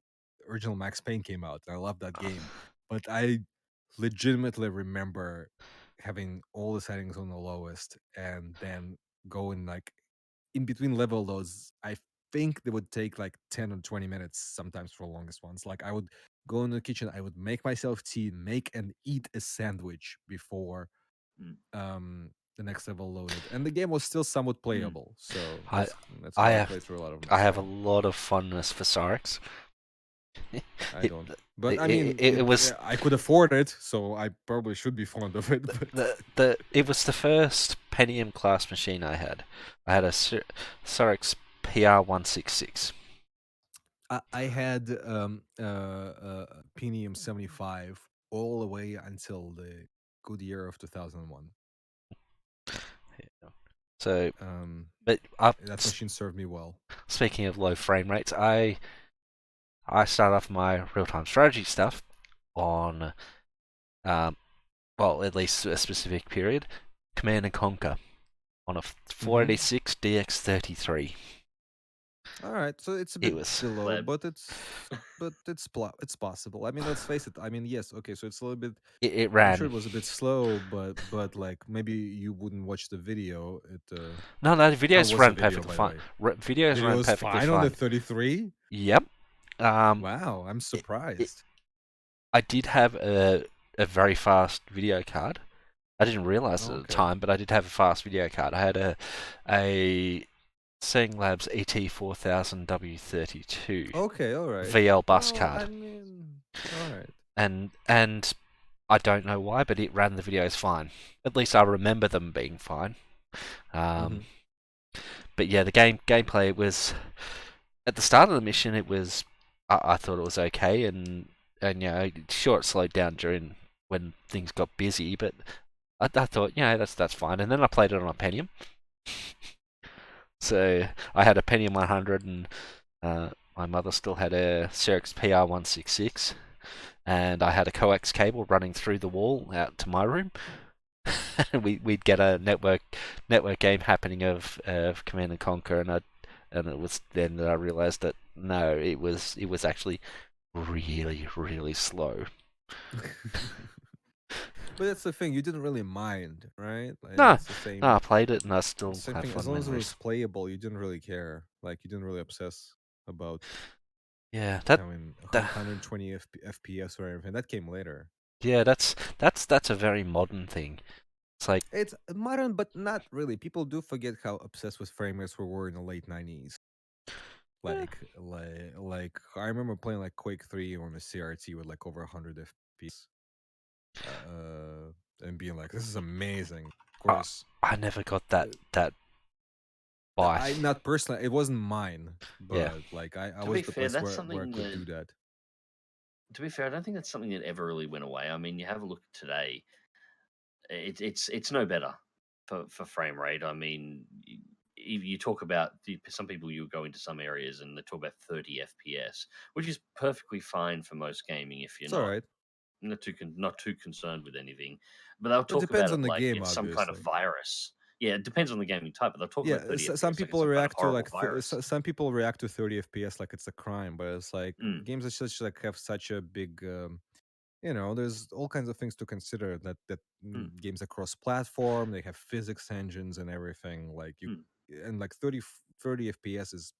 original Max Payne came out. I loved that game, but I legitimately remember having all the settings on the lowest, and then going like in between level loads. I think they would take like 10 or 20 minutes sometimes for the longest ones. Like I would go in the kitchen, I would make myself tea, make and eat a sandwich before the next level loaded, and the game was still somewhat playable. So that's why I played through a lot of them. I have a lot of fondness for Cyrix. I don't, but I mean, it was. I could afford it, so I probably should be fond of it. But it was the first Pentium class machine I had. I had a Cyrix PR166. I had Pentium 75 all the way until the good year of 2001. Yeah. So, but that machine served me well. Speaking of low frame rates, I started off my real-time strategy stuff on, well, at least a specific period, Command and Conquer on a 486 DX33. All right, so it's a bit below, but it's possible. I mean, let's face it. I mean, yes, okay, so it's a little bit. It ran. I'm sure it was a bit slow, but like maybe you wouldn't watch the video. No, the videos ran perfectly fine. Videos ran perfectly fine on the 33. Yep. Wow, I'm surprised. I did have a very fast video card. I didn't realize at the time, but I did have a fast video card. I had a Seeing Labs ET4000W32 Okay, all right. VL bus Well, card, I mean, all right. and I don't know why, but it ran the videos fine. At least I remember them being fine. Mm-hmm. But yeah, the gameplay was at the start of the mission. It was I thought it was okay, and sure it slowed down during when things got busy, but I thought that's fine. And then I played it on a Pentium, so I had a Pentium 100, and my mother still had a Xerox PR166, and I had a coax cable running through the wall out to my room. We'd get a network game happening of Command and Conquer, and it was then that I realized that no, it was actually really really slow. But that's the thing. You didn't really mind, right? Like No, it's the no, I same. played it and I still Same have thing. As fond long as it was memories. playable, you didn't really care. Like you didn't really obsess about Yeah, that, having that 120 FPS or anything. That came later. yeah, that's a very modern thing. It's like It's modern, but not really. People do forget how obsessed with frame rates we were in the late 90s. eh, Like I remember playing like Quake 3 on the CRT with like over 100 FPS, and being like, "This is amazing." Of I, course, I never got uh, that I bite. not personally, it wasn't mine, Yeah, but like I To was be the fair, place that's where I something could that do that. I don't think that's something that ever really went away. I mean, you have a look today; it's no better for frame rate. I mean, if you talk about some people, you go into some areas and they talk about 30 FPS, which is perfectly fine for most gaming if you're It's all right. not too concerned with anything. But they'll It talk about depends it on the like game, it's some kind of obviously. virus. Yeah, it depends on the gaming type, but they'll talk Yeah, about 30 some FPS like it's people some kind of react to horrible like virus. some people react to 30 FPS like it's a crime, but it's like Mm, games that just like have such a big there's all kinds of things to consider that mm, games across platform, they have physics engines and everything like you mm. and like 30 fps is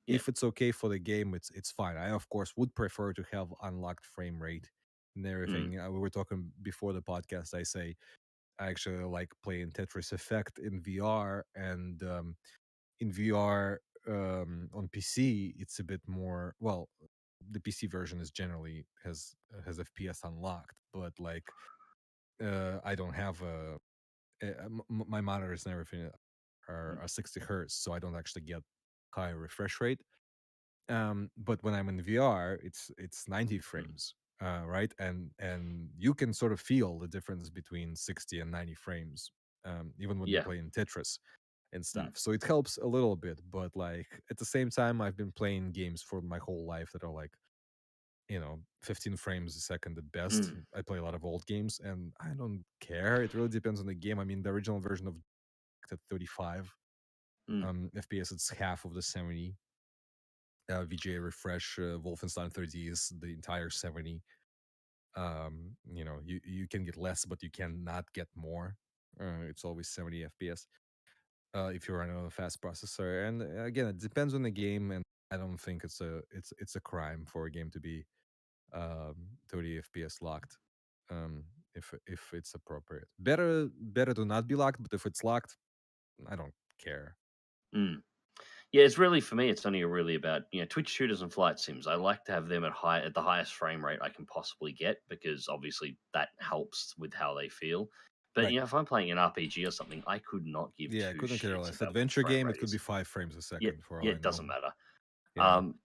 Yeah. if it's okay for the game, it's fine. I of course would prefer to have unlocked frame rate and Mm, everything. We were talking before the podcast. I say I actually like playing Tetris Effect in VR, and in VR on PC, it's a bit more. Well, the PC version is generally has FPS unlocked, but like I don't have my monitors and everything mm, are 60 hertz, so I don't actually get high refresh rate. But when I'm in VR, it's 90 mm. frames, right? And you can sort of feel the difference between 60 and 90 frames, even when you're Yeah. playing Tetris and stuff. Mm, So it helps a little bit, but like at the same time, I've been playing games for my whole life that are like 15 frames a second at best. mm, I play a lot of old games, and I don't care. It really depends on the game. I mean, the original version of at 35 mm. FPS, it's half of the 70. VGA refresh, Wolfenstein 30 is the entire 70. You can get less, but you cannot get more. It's always 70 FPS. If you're running on a fast processor. And again, it depends on the game, and I don't think it's a crime for a game to be 30 FPS locked. Um, if it's appropriate, better to not be locked. But if it's locked, I don't care. Mm. Yeah, it's really for me. It's only really about Twitch shooters and flight sims. I like to have them at the highest frame rate I can possibly get because obviously that helps with how they feel. But Right. if I'm playing an RPG or something, I could not give Yeah, I two couldn't care shits less. about what the Adventure frame game, it rate could be is. 5 frames a Yeah, second for all yeah, I it doesn't know. matter. Yeah. Um,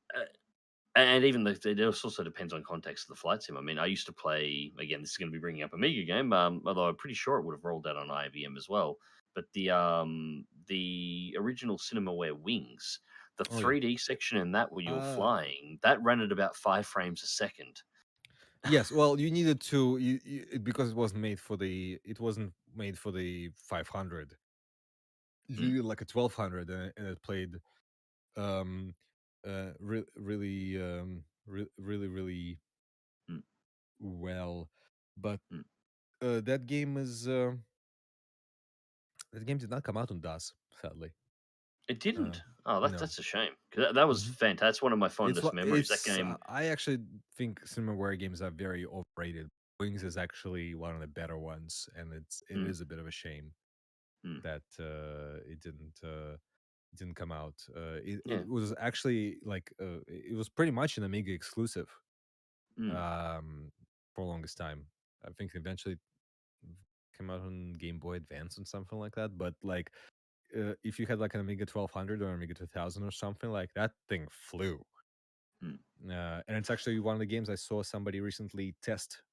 and even it also depends on context of the flight sim. I mean, I used to play again. This is going to be bringing up a Amiga game, although I'm pretty sure it would have rolled out on IBM as well. But the original Cinemaware Wings, the Oh yeah. 3D section in that where you're Uh flying, that ran at about 5 frames a second. yes. Well, you needed to because it wasn't made for the 500. You Mm, needed like a 1200, and it played um really really mm, well. But mm. that game did not come out on DOS, sadly. It Uh, didn't. Oh, no. that's a shame. 'Cause that was Hmm. fantastic. That's one of my fondest memories. That It's game. I actually think Cinemaware games are very overrated. Wings is actually one of the better ones, and it Mm, is a bit of a shame mm, that it didn't. didn't come out. It, Yeah. it was actually like it was pretty much an Amiga exclusive Mm. for longest time. I think eventually it came out on Game Boy Advance and something like that. But like, if you had like an Amiga 1200 or Amiga 2000 or something like that, thing flew. Mm. And it's actually one of the games I saw somebody recently test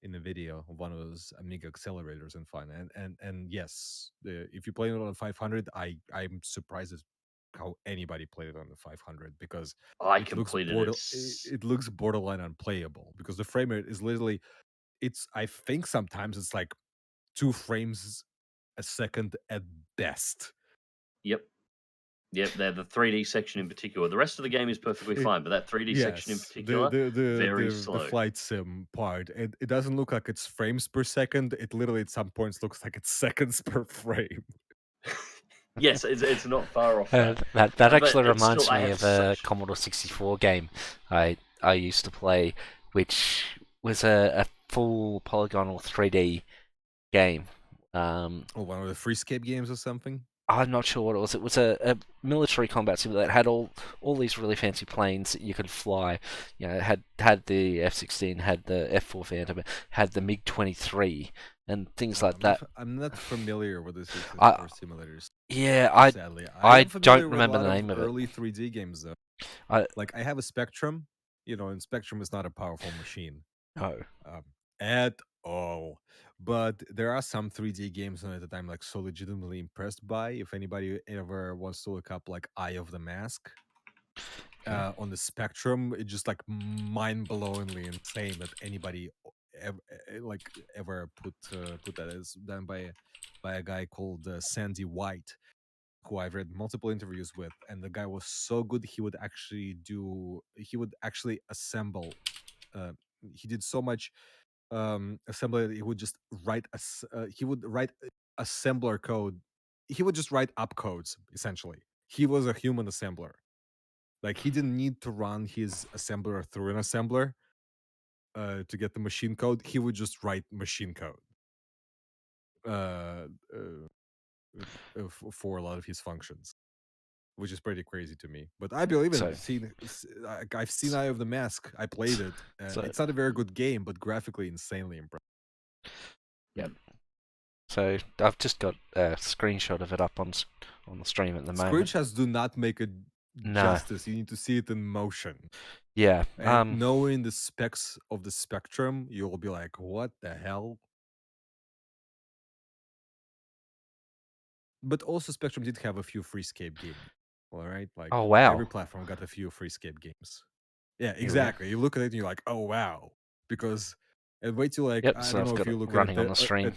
in a video of one of those Amiga accelerators and fun. And yes, if you play it on a 500, I'm surprised at how anybody played it on the 500 because I it looks completed it. it looks borderline unplayable because the frame rate is literally I think sometimes it's like 2 frames a second at best. Yep. Yep, they're the 3D section in particular. The rest of the game is perfectly It, fine, but that 3D section in yes, particular, very the slow. flight sim part, it doesn't look like it's frames per second. It literally at some points looks like it's seconds per frame. Yes, it's not far off that. That But actually it's still, reminds I me have of a such. Commodore 64 game I used to play, which was a full polygonal 3D game. Or one of the Freescape games or something. I'm not sure what it was. It was a military combat simulator that had all these really fancy planes that you could fly. You know, it had the F-16, had the F-4 Phantom, had the MiG-23, and things like that. I'm not familiar with the 64 I simulators. yeah, Sadly, I am I familiar don't with a remember lot the of name of it. early 3D games though. I Like I have a Spectrum, and Spectrum is not a powerful machine no. at all. But there are some 3D games on it that I'm like so legitimately impressed by. If anybody ever wants to look up like Eye of the Mask Okay. on the Spectrum, it's just like mind-blowingly insane that anybody ever put that. It's done by a guy called Sandy White, who I've read multiple interviews with, and the guy was so good he would actually assemble. Uh, he did so much assembly that he would just he would write assembler code. He would just write up codes essentially. He was a human assembler. Like he didn't need to run his assembler through an assembler to get the machine code. He would just write machine code uh, for a lot of his functions, which is pretty crazy to me. But I believe it. So I've seen Eye of the Mask. I played it. so It's not a very good game, but graphically insanely impressive. yeah. So I've just got a screenshot of it up on the stream at the moment. Screenshots do not make it No. justice. You need to see it in motion. Yeah. And knowing the specs of the Spectrum, you'll be like, what the hell? But also Spectrum did have a few Freescape games. All right. Like Oh wow. every platform got a few Freescape games. Yeah, Here we go. exactly. You look at it and you're like, oh wow. Because and wait till like Yep. I So don't I've know if got you it look running on the stream.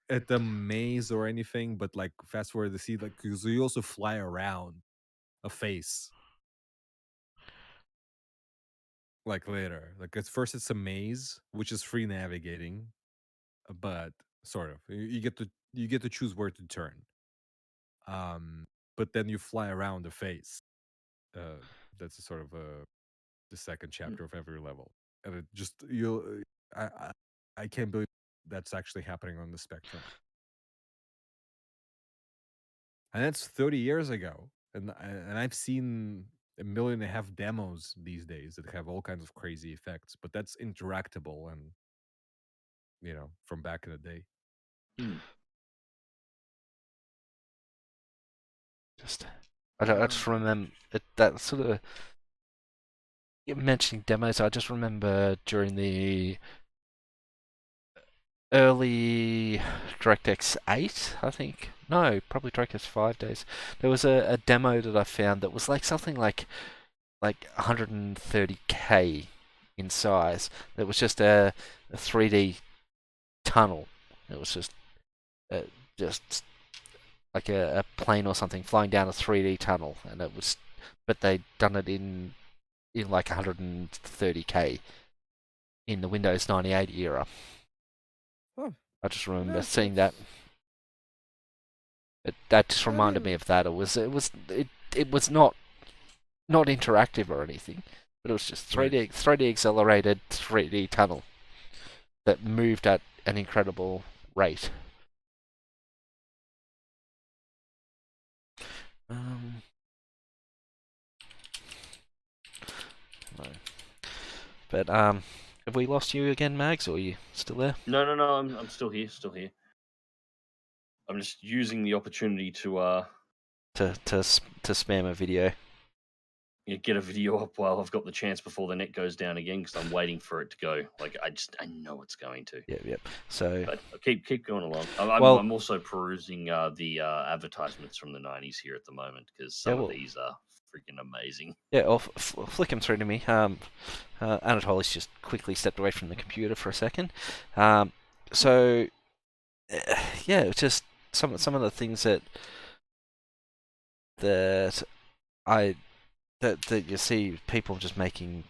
at the maze or anything, but like fast forward to see like because you also fly around a face. Like later. Like at first it's a maze, which is free navigating, but sort of. You get to choose where to turn. But then you fly around the face. That's a sort of the second chapter of every level. And it just I can't believe that's actually happening on the Spectrum. And that's 30 years ago. And I've seen 1.5 million demos these days that have all kinds of crazy effects, but that's interactable and from back in the day. Mm. I just remember that sort of mentioning demos. I just remember during the early DirectX 8, I think. No, probably DirectX 5 days. There was a demo that I found that was like something like 130K in size. That was just a 3D tunnel. It was just like a plane or something flying down a 3D tunnel, and but they'd done it in like 130K in the Windows 98 era. Oh, I just remember yeah, seeing that. That just I reminded me mean, of that. It was not interactive or anything, but it was just 3D accelerated 3D tunnel that moved at an incredible rate. Um, no. But have we lost you again, Mags, or are you still there? No, no, no. I'm still here. Still here. I'm just using the opportunity to To spam a video. get a video up while I've got the chance before the net goes down again because I'm waiting for it to go. Like I know it's going to. Yep, yep. So But I'll keep going along. well, I'm also perusing the advertisements from the '90s here at the moment because yeah, some of well, these are freaking amazing. yeah. I'll flick him through to me. Anatoly's just quickly stepped away from the computer for a second. So yeah, it's just some of the things that I that you see people just making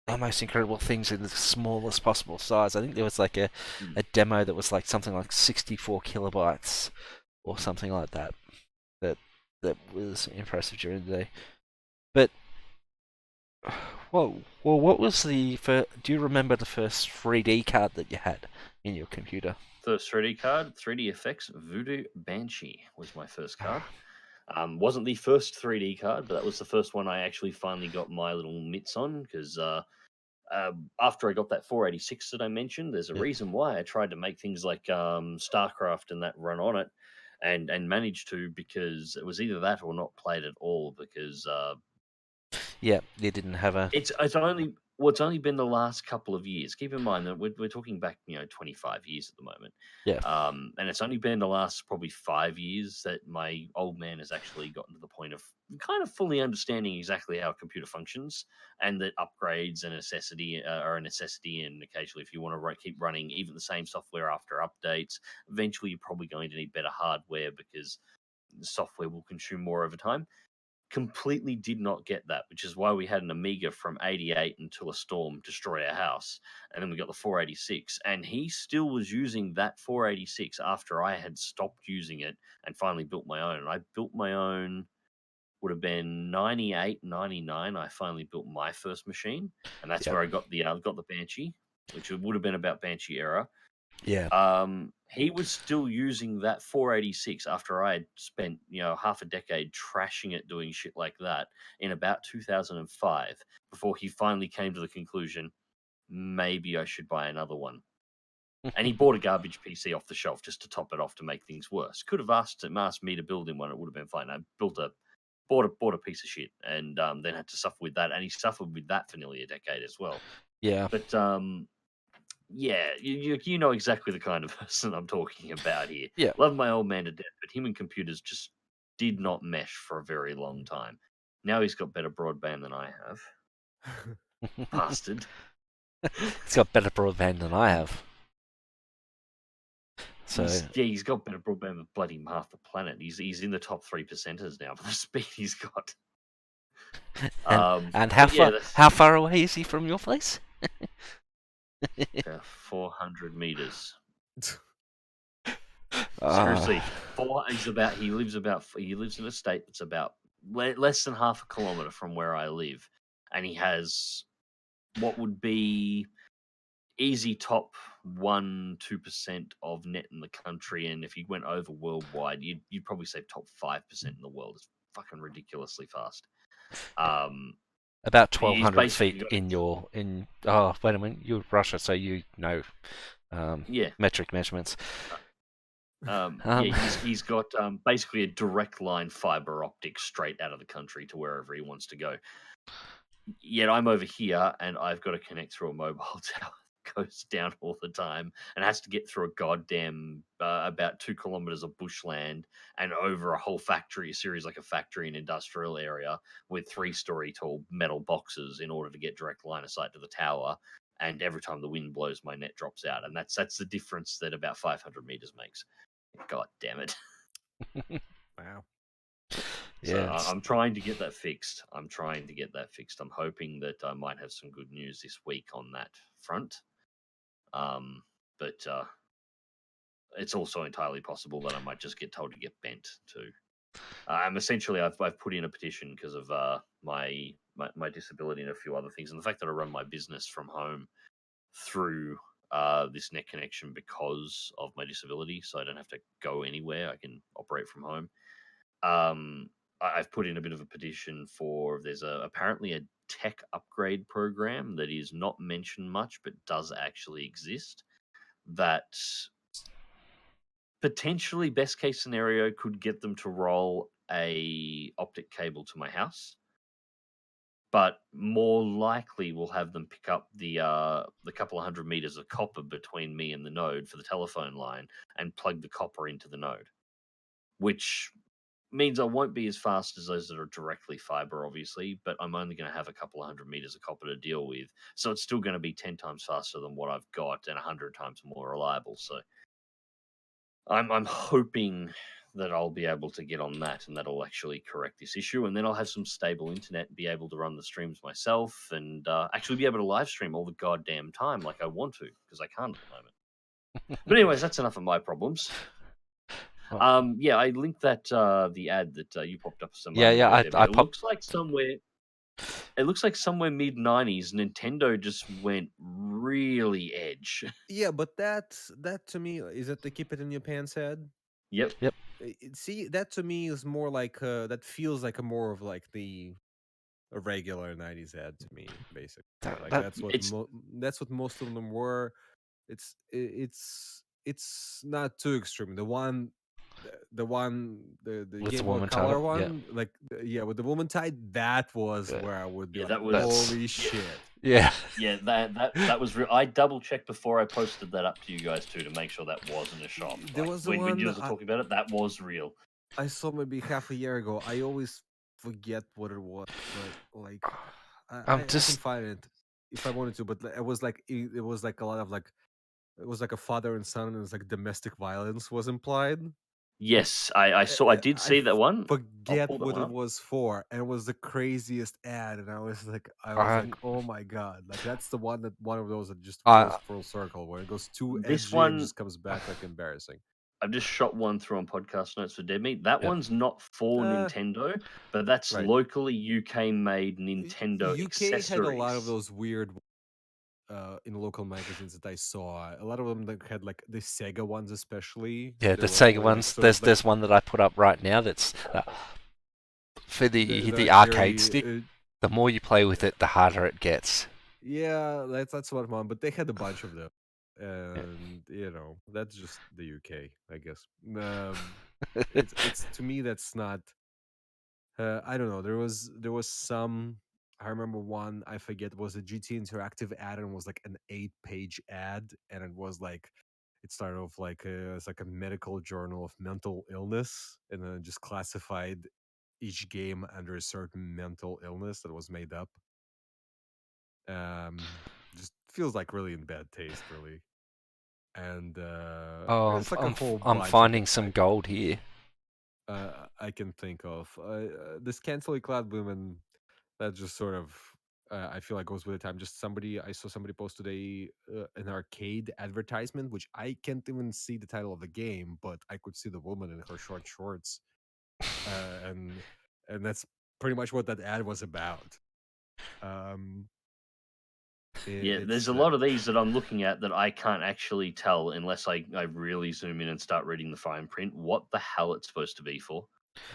almost incredible things in the smallest possible size. I think there was like a demo that was like something like 64 kilobytes or something like that. That was impressive during the day. But well, what was the do you remember the first 3D card that you had in your computer? First 3D card, 3D Effects Voodoo Banshee was my first card. Wasn't the first 3D card, but that was the first one I actually finally got my little mitts on because after I got that 486 that I mentioned, there's a Yep. reason why I tried to make things like StarCraft and that run on it, and managed to because it was either that or not played at all because Yeah, you didn't have a it's only been the last couple of years. Keep in mind that we're talking back 25 years at the moment, yeah and it's only been the last probably 5 years that my old man has actually gotten to the point of kind of fully understanding exactly how a computer functions, and that upgrades and necessity are a necessity. And occasionally, if you want to keep running even the same software after updates, eventually you're probably going to need better hardware because the software will consume more over time. Completely did not get that, which is why we had an Amiga from '88 until a storm destroyed our house, and then we got the 486. And he still was using that 486 after I had stopped using it and finally built my own. And I built my own would have been 98, 99. I finally built my first machine, and that's yeah where I got the Banshee, which would have been about Banshee era. yeah He was still using that 486 after I had spent, half a decade trashing it doing shit like that in about 2005 before he finally came to the conclusion, maybe I should buy another one. And he bought a garbage PC off the shelf just to top it off to make things worse. Could have asked me to build him one; it would have been fine. I bought a piece of shit, and then had to suffer with that, and he suffered with that for nearly a decade as well. yeah But yeah, you know exactly the kind of person I'm talking about here. yeah. Love my old man to death, but him and computers just did not mesh for a very long time. Now he's got better broadband than I have. Bastard. He's got better broadband than I have. So He's got better broadband than bloody half the planet. He's in the top 3%ers now for the speed he's got. and But yeah, that's how far away is he from your place? 400 meters. Ah, Seriously, he lives in a state that's about less than half a kilometer from where I live, and he has what would be easy top 1-2% of net in the country, and if you went over worldwide, you'd probably say top 5% in the world. It's fucking ridiculously fast. about He's 1,200 basically feet got in your in. Oh, wait a minute, you're Russia, so you know yeah. metric measurements. Yeah, he's got basically a direct line fiber optic straight out of the country to wherever he wants to go. Yet I'm over here and I've got to connect through a mobile tower that goes down all the time and has to get through a goddamn about 2 kilometers of bushland and over a whole factory, a series like a factory and industrial area with 3-story tall metal boxes in order to get direct line of sight to the tower. And every time the wind blows, my net drops out, and that's the difference that about 500 meters makes. God damn it. Wow. So Yeah, I'm trying to get that fixed. I'm hoping that I might have some good news this week on that front. But it's also entirely possible that I might just get told to get bent too. I'm essentially I've put in a petition because of my disability and a few other things, and the fact that I run my business from home through this net connection because of my disability, so I don't have to go anywhere. I can operate from home. I've put in a bit of a petition for. There's apparently a tech upgrade program that is not mentioned much, but does actually exist. That potentially, best case scenario, could get them to roll a optic cable to my house, but more likely will have them pick up the couple of 100 meters of copper between me and the node for the telephone line and plug the copper into the node, which means I won't be as fast as those that are directly fiber, obviously, but I'm only going to have a couple of 100 meters of copper to deal with, so it's still going to be 10 times faster than what I've got and 100 times more reliable. So I'm hoping that I'll be able to get on that, and that'll actually correct this issue, and then I'll have some stable internet and be able to run the streams myself, and actually be able to live stream all the goddamn time like I want to, because I can't at the moment. But anyways, that's enough of my problems. Yeah, I linked that the ad that you popped up some moment ago there, but it looks like somewhere. It looks like somewhere mid '90s, Nintendo just went really edge. Yeah, but that to me is that the keep it in your pants ad. Yep. See, that to me is more like that feels like a more of like a regular '90s ad to me, basically. Like that's what most of them were. It's not too extreme. The one the With the Game Boy woman Color title, yeah. one, like with the woman tied, that was where I would be Yeah, like, that was- holy shit. Yeah. Yeah, that was real. I double checked before I posted that up to you guys too to make sure that wasn't a shop. There was the when one you guys were talking about it, that was real. I saw maybe half a year ago. I always forget what it was, but like I can find it if I wanted to. But it was like it was like a lot of like it was like a father and son, and it was like domestic violence was implied. Yes, I saw. I did see that one. Forget what it was for, and it was the craziest ad, and I was like, oh my god, like that's the one of those that just goes full circle, where it goes too edgy and just comes back like embarrassing. I've just shot one through on podcast notes for Dead Meat. That one's not for Nintendo, but that's locally UK made Nintendo accessories. UK had a lot of those weird in local magazines that I saw. A lot of them that had like the Sega ones, especially. Yeah, the Sega ones. Like, there's one that I put up right now that's for the arcade stick. The more you play with it, the harder it gets. Yeah, that's what I'm on. But they had a bunch of them, and that's just the UK, I guess. It's to me that's not. I don't know. There was some. I remember one. I forget, was a GT Interactive ad, and was like an 8-page ad, and it was like it started off like it's like a medical journal of mental illness, and then just classified each game under a certain mental illness that was made up. Just feels like really in bad taste, really. And I'm finding some gold here. I can think of this Cancel Cloud Women. That just sort of I feel like goes with the time. Just I saw somebody post today an arcade advertisement, which I can't even see the title of the game, but I could see the woman in her short shorts, and that's pretty much what that ad was about. There's a lot of these that I'm looking at that I can't actually tell unless I really zoom in and start reading the fine print what the hell it's supposed to be for.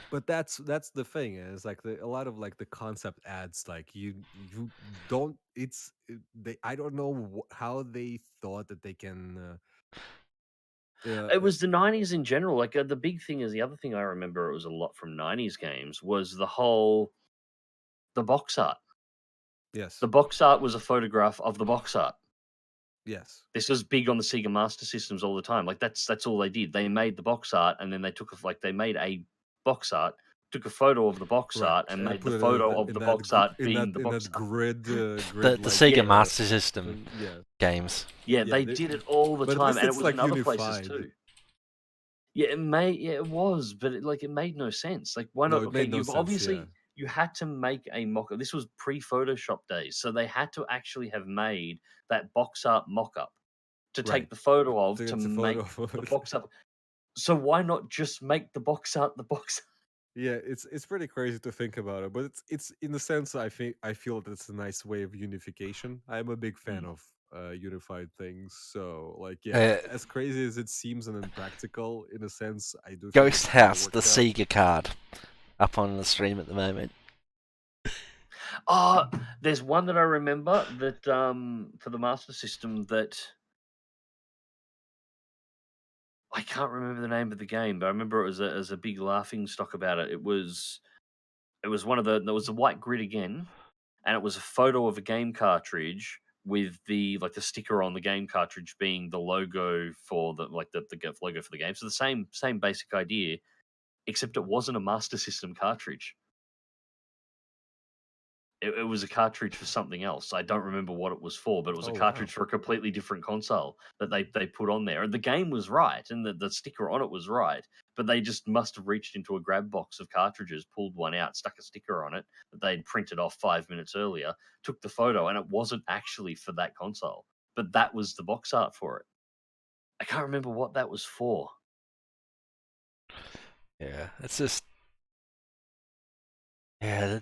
But that's the thing, is like a lot of like the concept ads, like you don't I don't know how they thought that they can it was the 90s in general. Like the big thing is, the other thing I remember, it was a lot from 90s games, was the box art. Yes. The box art was a photograph of the box art. Yes. This was big on the Sega Master Systems all the time. Like that's all they did. They made the box art, and then they they made a box art, took a photo of the box art, and made the photo of the box art being the box art. Grid. The Sega Master System games. Yeah, they did it all the time, and it was like in other unified. places too. Yeah, it was, but it made no sense. Like, why not? No, it made no sense, obviously you had to make a mock-up. This was pre-Photoshop days, so they had to actually have made that box art mock-up to take the photo of to make the box art. So why not just make the box art the box art? Yeah, it's pretty crazy to think about it, but it's in the sense I feel that it's a nice way of unification. I'm a big fan of unified things. So like, yeah, Uh, as crazy as it seems and impractical in a sense, I do think it Ghost kind of House, the worked out. Sega card, up on the stream at the moment. Oh, there's one that I remember that for the Master System that I can't remember the name of the game, but I remember it was a big laughing stock about it. It was one of there was a white grid again, and it was a photo of a game cartridge with the sticker on the game cartridge being the logo for the logo for the game. So the same basic idea, except it wasn't a Master System cartridge. It was a cartridge for something else. I don't remember what it was for, but it was a Oh wow. cartridge for a completely different console that they put on there. And the game was right, and the sticker on it was right, but they just must have reached into a grab box of cartridges, pulled one out, stuck a sticker on it that they'd printed off 5 minutes earlier, took the photo, and it wasn't actually for that console, but that was the box art for it. I can't remember what that was for. Yeah, it's just yeah.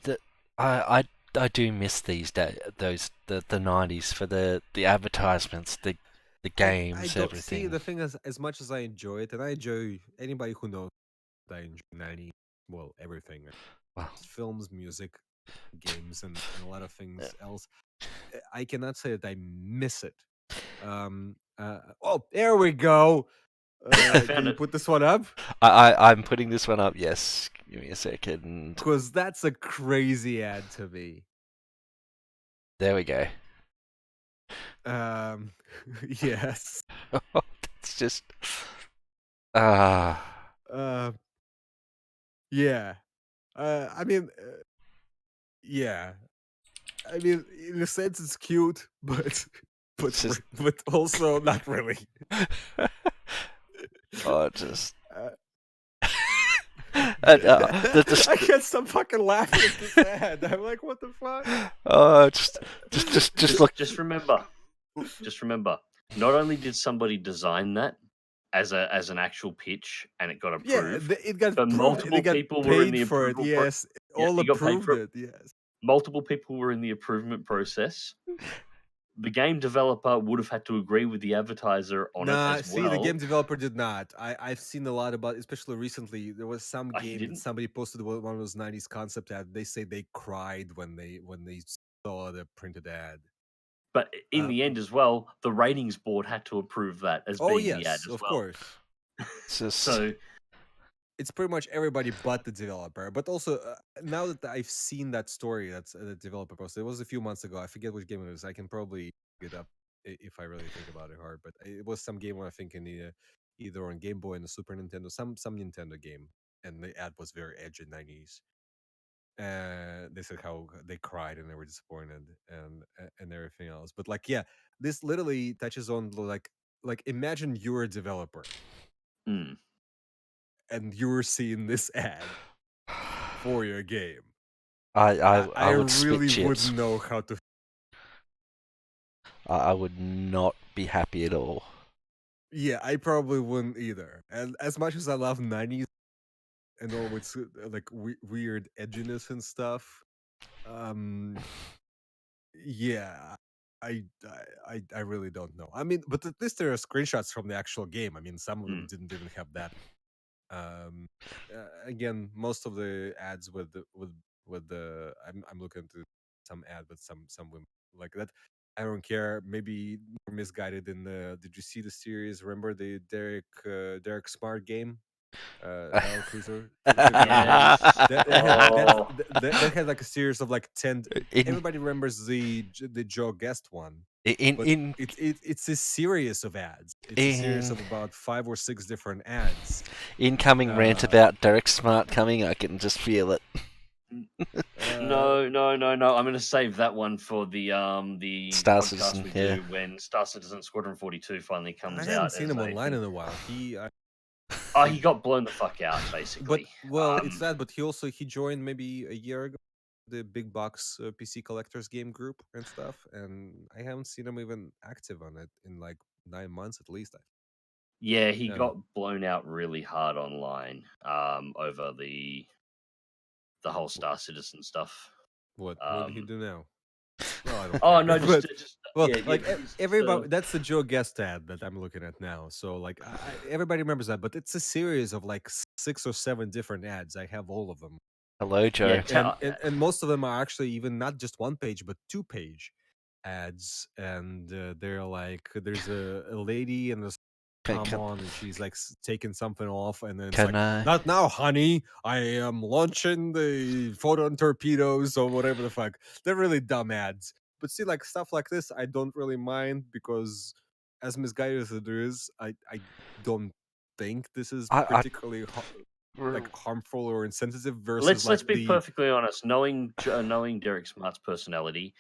I do miss these days, the 90s for the advertisements, the I games, don't see everything. the thing as much as I enjoy it, and I enjoy anybody who knows that I enjoy 90, well, everything, Well, films, music, games, and a lot of yeah. things else. I cannot say that I miss it. Oh, there we go. I Can found you it. put this one up? I'm putting this one up. Yes, give me a second. Because that's a crazy ad to me. There we go. Um, yes. It's just ah. Uh, yeah. I mean, yeah. I mean, in a sense, it's cute, but It's just but also not really. oh, just Uh, and, the I can't stop fucking laughing at this ad. I'm like, what the fuck? oh, just look. Just remember, not only did somebody design that as an actual pitch and it got Yeah, approved, it got but approved. They multiple got people were in paid the for it. approval Yes, yeah, all you got paid approved for it. it. Yes. Multiple people were in the approval process. The game developer would have had to agree with the advertiser on it Nah, as see, the well. game developer did not. I've seen a lot about, especially recently. There was some He game that didn't. somebody posted one of those '90s concept ad. They say they cried when they saw the printed ad. But in Uh, the end as well, the ratings board had to approve that as oh being the ad yes, as of well. course. It's just So It's pretty much everybody but the developer. But also, now that I've seen that story, that's the developer posted. It was a few months ago. I forget which game it was. I can probably look it up if I really think about it hard. But it was some game I think in the either on Game Boy and the Super Nintendo, some Nintendo game, and the ad was very edgy '90s. They said how they cried and they were disappointed and everything else. But like, yeah, this literally touches on like imagine you're a developer mm, and you're seeing this ad for your game. I I would spit really chips. wouldn't know how to. I would not be happy at all. Yeah, I probably wouldn't either. And as much as I love '90s and all its like weird edginess and stuff, um, yeah, I really don't know. I mean, but at least there are screenshots from the actual game. I mean, some of them mm. didn't even have that. Um, Again, most of the ads with the I'm looking to some ad with some women like that. I don't care. Maybe more misguided in the. Did you see the series? Remember the Derek Smart game? Battle Cruiser 2009. Yes. Oh, That had like a series of like 10. in Everybody remembers the Joe Guest one, in but in it's a series of ads. It's a series in of about 5 or 6 different ads. incoming rant Uh, about Derek Smart coming. I can just feel it. uh, no. I'm going to save that one for the Star podcast Citizen, we yeah. do when Star Citizen Squadron 42 finally I comes haven't out seen as him a online thing. in a while. He got blown the fuck out, But basically. well, it's that. But he joined maybe a year ago the big box PC collectors game group and stuff, and I haven't seen him even active on it in like 9 months at least. Yeah, he Yeah. got blown out really hard online over the whole Wh- Star Citizen stuff. What did he Um, do now? Well, I don't oh care. no, But Well, Yeah, yeah. like So everybody, that's the Joe Guest ad that I'm looking at now. So like, everybody remembers that, but it's a series of like 6 or 7 different ads. I have all of them, Hello, yeah, Joe. and most of them are actually even not just 1 page, but 2 page ads, and they're like, there's a lady and this Can, come can, on, and she's like taking something off, and then it's can like, I? not now, honey, I am launching the photon torpedoes or whatever the fuck. They're really dumb ads, but see, like stuff like this I don't really mind, because as misguided as it is, I don't think this is I particularly like harmful or insensitive versus let's like be the perfectly honest. Knowing Derek Smart's personality,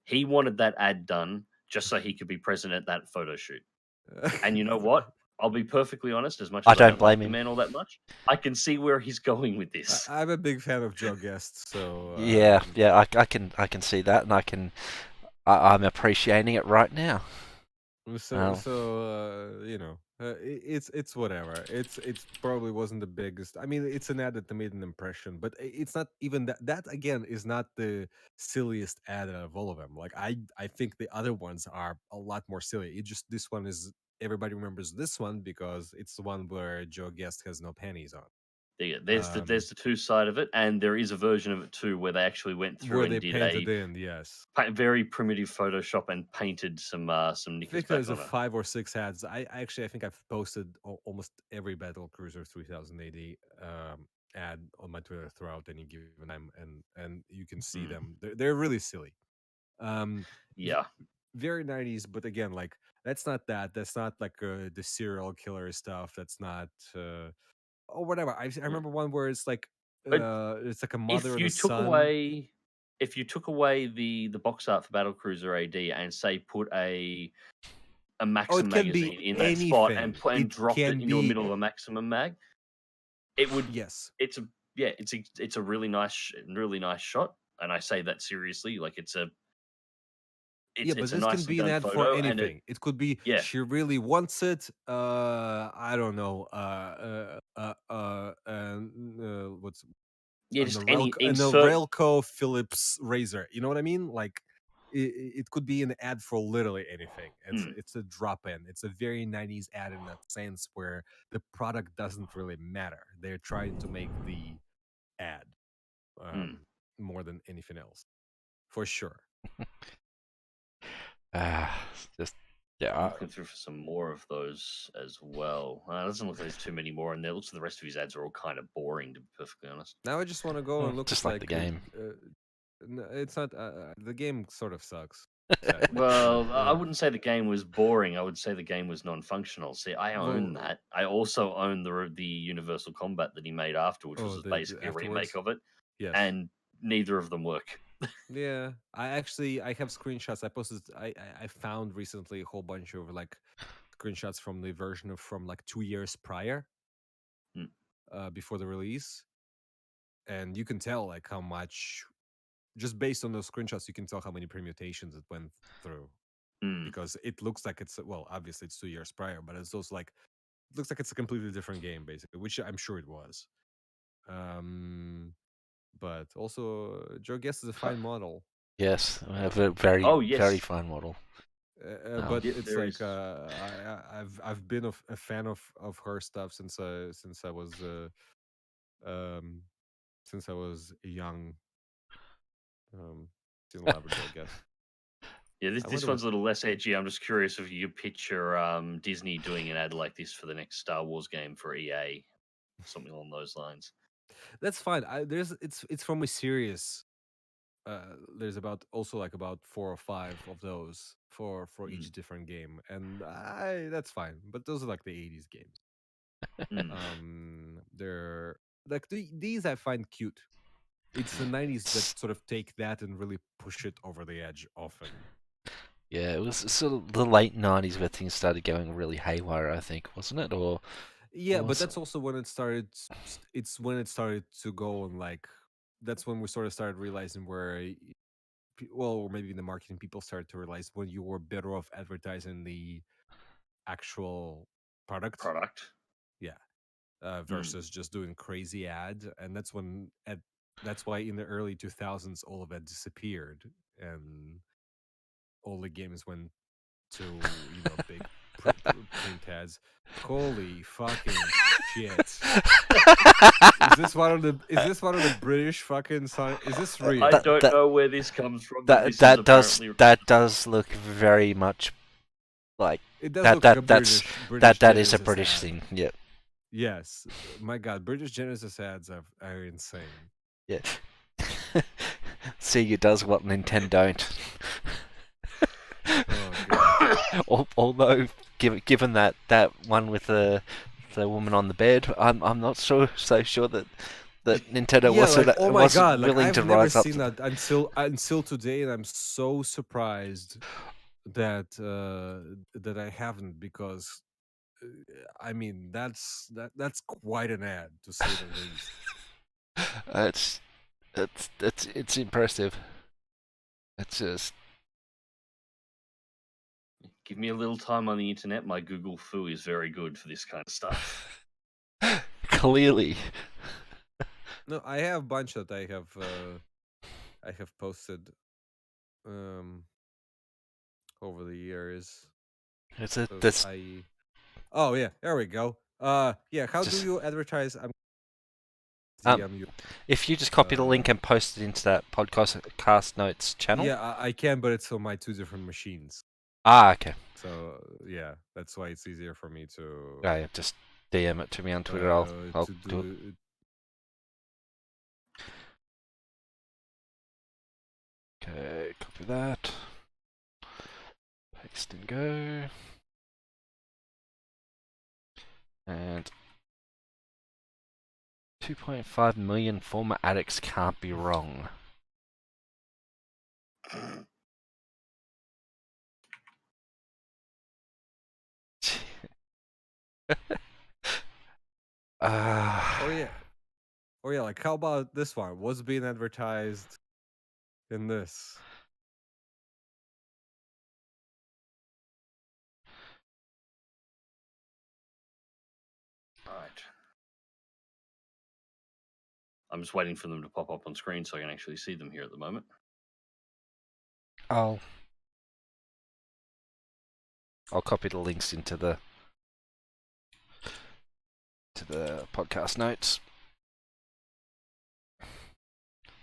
he wanted that ad done just so he could be present at that photo shoot. And you know what? I'll be perfectly honest. As much I as I don't don't like blame the him. man all that much, I can see where he's going with this. I'm a big fan of Joe Guest, so Yeah, yeah, I can see that, and I'm appreciating it right now. Um, you know, it's whatever. It's probably wasn't the biggest. I mean, it's an ad that made an impression, but it's not even that. That again is not the silliest ad out of all of them. Like I think the other ones are a lot more silly. It just, this one is, everybody remembers this one because it's the one where Joe Guest has no panties on. There's the two side of it, and there is a version of it too where they actually went through Where and they did painted a in, yes. very primitive Photoshop and painted some I knickers think back there's a on her. 5 or 6 ads. I think I've posted almost every Battle Cruiser 3000 AD ad on my Twitter throughout any given time, and you can see Mm, them. They're really silly. Um, v- yeah. very 90s, but again, like that's not that. That's not like the serial killer stuff. That's not or whatever. I Mm. remember one where But it's like a mother if and a you took son. away if you took away the box art for Battlecruiser AD and say put a Oh, it Maxim can be magazine in that spot and anything. and It dropped it can into the be, middle of a Maximum mag, it would yes. it's a yeah, it's a really nice shot, and I say that seriously, like Yeah, but it's a this can nicely be an done ad for photo, and it anything. It could be yeah, she really wants it. I don't know. What's yeah, an just any an insert Railco Philips razor? You know what I mean? Like it could be an ad for literally anything. mm, It's a drop in. It's a very 90s ad in that sense where the product doesn't really matter. They're trying to make the ad mm. more than anything else, for sure. just yeah. I'm looking through for some more of those as well. It doesn't look like there's too many more, and it looks like the rest of his ads are all kind of boring, to be perfectly honest. Now I just want to go Well, and look at just like the game. it's not the game sort of sucks, sadly. But Well, I wouldn't say the game was boring. I would say the game was non-functional. See, I own well, that. I also own the Universal Combat that he made after, which was oh, just the basically a remake afterwards, of it, yes, and neither of them work. yeah. I have screenshots. I posted. I found recently a whole bunch of like screenshots from the version of from like 2 years prior, Mm, before the release, and you can tell like how much, just based on those screenshots, you can tell how many permutations it went through, mm, because it looks like it's, well, obviously it's 2 years prior, but it's also like, it looks like it's a completely different game, basically, which I'm sure it was. Um, but also, Joe Guess is a huh. fine model. Yes, a very Oh very yes, fine model. But yeah, it's there like is. I've been a fan of her stuff since I was um since I was young. Seen a lot of Joe Guess. Yeah, I this wonder what. one's a little less edgy. I'm just curious if you could picture Disney doing an ad like this for the next Star Wars game for EA, something along those lines. That's fine. It's from a series. There's about also like about 4 or 5 of those for Mm, each different game, and I that's fine. But those are like the 80s games. mm. They're like these I find cute. It's the 90s that S- sort of take that and really push it over the edge often. Yeah, it was sort of the late '90s where things started going really haywire. I think, wasn't it? Yeah, Or but was that's also when it started. It's when it started to go and like, that's when we sort of started realizing where, well, or maybe the marketing people started to realize when you were better off advertising the actual product, Product. yeah, Mm. versus just doing crazy ad, and that's why in the early 2000s all of that disappeared, and all the games went to big print ads. Holy fucking shit! Is this one of the British fucking sign? Is this real? I don't that- know where this comes from, but this is that apparently does look very much like It does that. look like a That's British that is a Genesis British ad. thing. Yeah, Yes, my God, British Genesis ads are insane. yeah. Sega does what Nintendo don't. Oh God. Although, given that one with the woman on the bed, I'm not so sure that Nintendo Yeah, like oh my wasn't God, like willing to I've never rise up seen to. that until today, and I'm so surprised that that I haven't, because I mean that's quite an ad, to say the least. It's it's impressive. It's just give me a little time on the internet. My Google foo is very good for this kind of stuff. clearly. No, I have a bunch that I have posted um over the years. It's a 'Cause that's oh yeah, there we go. Yeah, how do just you advertise? I'm um. DM you. If you just copy the link and post it into that podcast notes channel. Yeah, I can, but it's on my two different machines. Ah, okay. So yeah, that's why it's easier for me Yeah, just DM it to me on Twitter. I'll to do it. do. Okay, copy that. Paste and go. And 2.5 million former addicts can't be wrong. Oh yeah, like how about this one? What's being advertised in this? All right. I'm just waiting for them to pop up on screen so I can actually see them here at the moment. I'll copy the links into the podcast notes.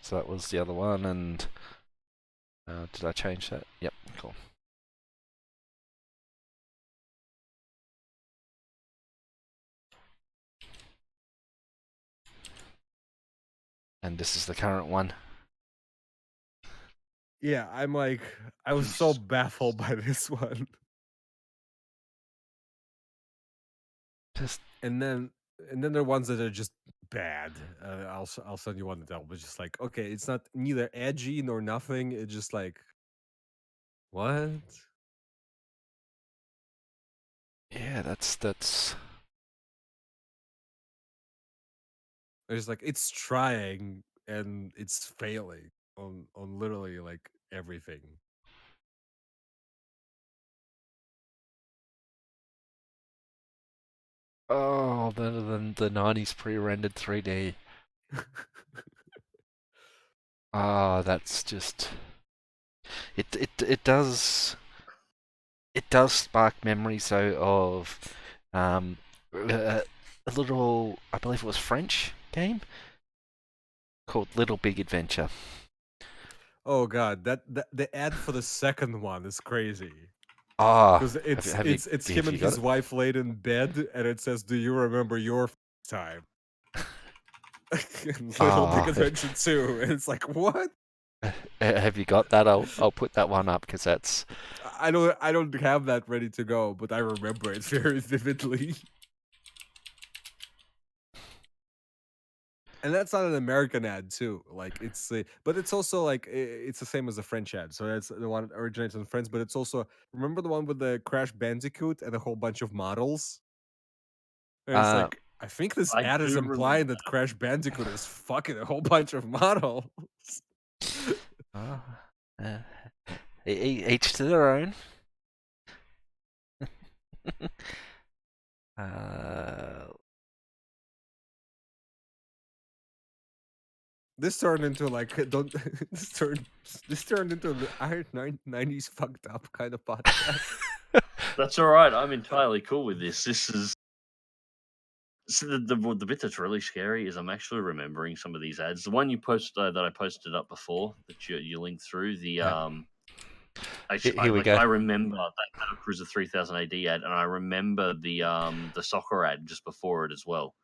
So that was the other one, and did I change that? Yep, cool. And this is the current one. Yeah, I was so baffled by this one. Just And then there are ones that are just bad. I'll send you one that was just like, okay, it's not neither edgy nor nothing. It's just like, what? yeah, that's It's like it's trying and it's failing on literally like everything. oh the 90s pre-rendered 3D. Ah, that's just it does spark memories though of a little, I believe it was French game called Little Big Adventure. Oh god, that the ad for the second one is crazy. Ah, Because it's him have and you got his it? wife laid in bed, and it says, "Do you remember your time?" Little Big Ah, Adventure 2, and it's like, what? have you got that? I'll put that one up because that's I don't have that ready to go, but I remember it very vividly. And that's not an American ad too. Like but it's also like it's the same as the French ad. So that's the one that originates in France. But it's also, remember the one with the Crash Bandicoot and a whole bunch of models. And it's uh like, I think this I ad is do implying remember that Crash Bandicoot is fucking a whole bunch of models. uh, uh, each to their own. uh, This turned into like don't this turned into the iron 90s fucked up kind of podcast. That's all right. I'm entirely cool with this. This is so the bit that's really scary is I'm actually remembering some of these ads. The one you posted that I posted up before that you linked through the Here we go. I remember that Battlecruiser 3000 AD ad, and I remember the soccer ad just before it as well.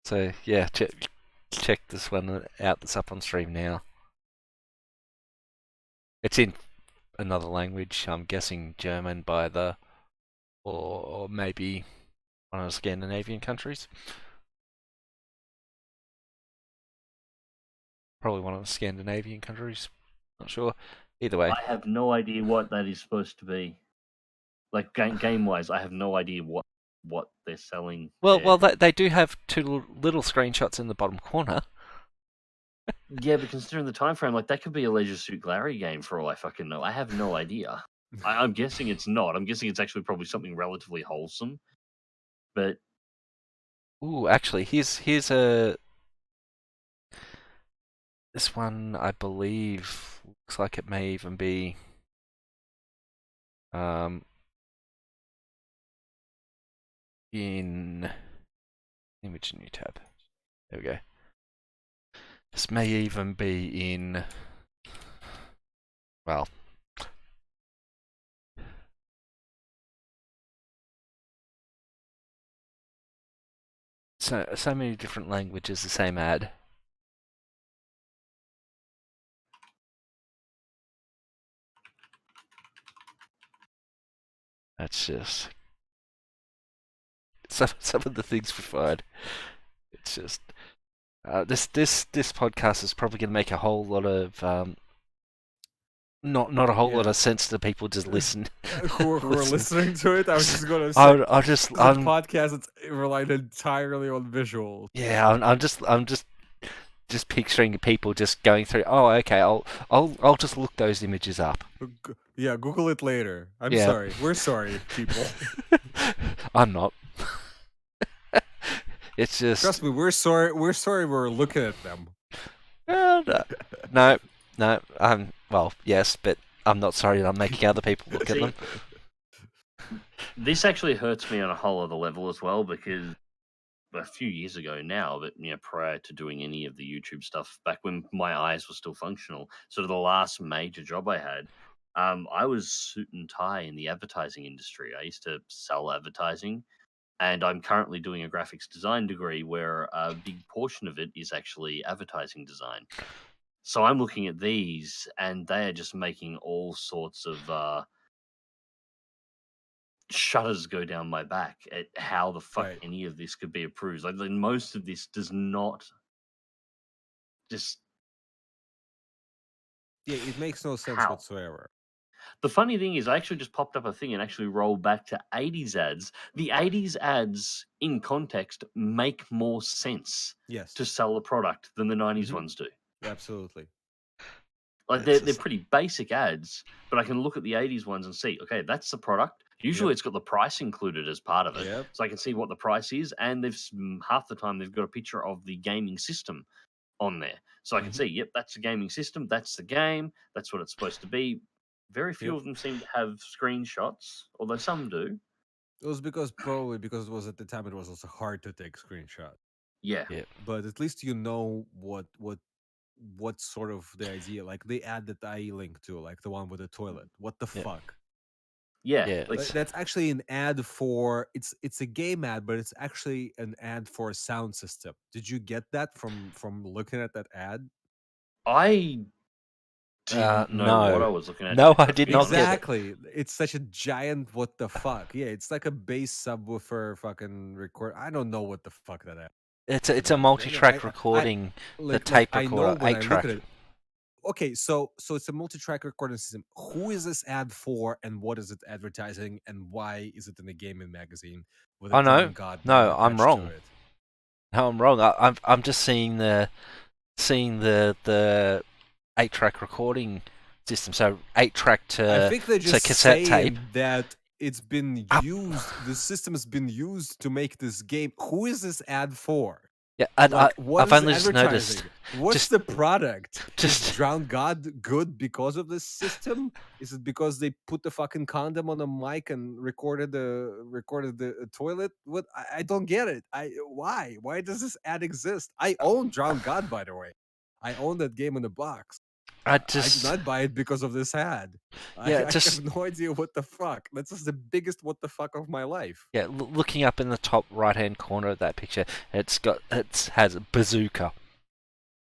So yeah, check this one out. That's up on stream now. It's in another language. I'm guessing German by the, or maybe one of the Scandinavian countries. Probably one of the Scandinavian countries. Not sure. Either way. I have no idea what that is supposed to be. Like game wise, I have no idea what they're selling. Well, they do have two little screenshots in the bottom corner. Yeah, but considering the time frame, like that could be a Leisure Suit Larry game for all I fucking know. I have no idea. I'm guessing it's not. I'm guessing it's actually probably something relatively wholesome. But ooh, actually, here's a. This one, I believe, looks like it may even be in image new tab. There we go. This may even be in, well, so many different languages, the same ad. That's just some of the things we find. It's just this podcast is probably going to make a whole lot of not a whole lot of sense to people just listen who are listening to it. I was just gonna say I'll just the podcast that's relied entirely on visuals. Yeah, I'm just picturing people just going through. Oh, okay, I'll just look those images up. Yeah, Google it later. I'm sorry. We're sorry, people. I'm not. It's just trust me. We're sorry. We're sorry. We're looking at them. No. Well, yes, but I'm not sorry that I'm making other people look at them. This actually hurts me on a whole other level as well, because a few years ago now, but prior to doing any of the YouTube stuff, back when my eyes were still functional, sort of the last major job I had, I was suit and tie in the advertising industry. I used to sell advertising, and I'm currently doing a graphics design degree where a big portion of it is actually advertising design. So I'm looking at these, and they are just making all sorts of shudders go down my back at how the fuck any of this could be approved. Like most of this does not just. Yeah, it makes no sense whatsoever. The funny thing is, I actually just popped up a thing and actually rolled back to 80s ads. The 80s ads, in context, make more sense to sell a product than the 90s ones do. Absolutely. Like they're pretty basic ads, but I can look at the 80s ones and see, okay, that's the product. Usually it's got the price included as part of it. So I can see what the price is, and half the time they've got a picture of the gaming system on there. So I can see, yep, that's the gaming system, that's the game, that's what it's supposed to be. Very few of them seem to have screenshots, although some do. It was probably because it was at the time it was also hard to take screenshots. Yeah. But at least you know what sort of the idea, like the ad that I linked to, like the one with the toilet. What the fuck? Yeah. Like, that's actually an ad for it's a game ad, but it's actually an ad for a sound system. Did you get that from looking at that ad? I didn't know what I was looking at. No, I did not get it. Exactly. It's such a giant what the fuck. Yeah, it's like a bass subwoofer fucking record. I don't know what the fuck that is. It's a multi-track recording, the tape recorder, 8-track. Okay, so it's a multi-track recording system. Who is this ad for, and what is it advertising, and why is it in a gaming magazine? With a no, I'm wrong. No, I'm wrong. I'm just seeing the 8-track recording system. So 8-track to I think they're just cassette tape. That it's been used. The system has been used to make this game. Who is this ad for? Yeah, and Like, what I've is only just noticed. advertising? What's Just, the product? Is just Drowned God good because of this system? Is it because they put the fucking condom on a mic and recorded the toilet? What? I don't get it. Why does this ad exist? I own Drowned God, by the way. I own that game in the box. I I did just, not buy it because of this ad. yeah, I just have no idea what the fuck. That's just the biggest what the fuck of my life. yeah. Looking up in the top right-hand corner of that picture, it has a bazooka,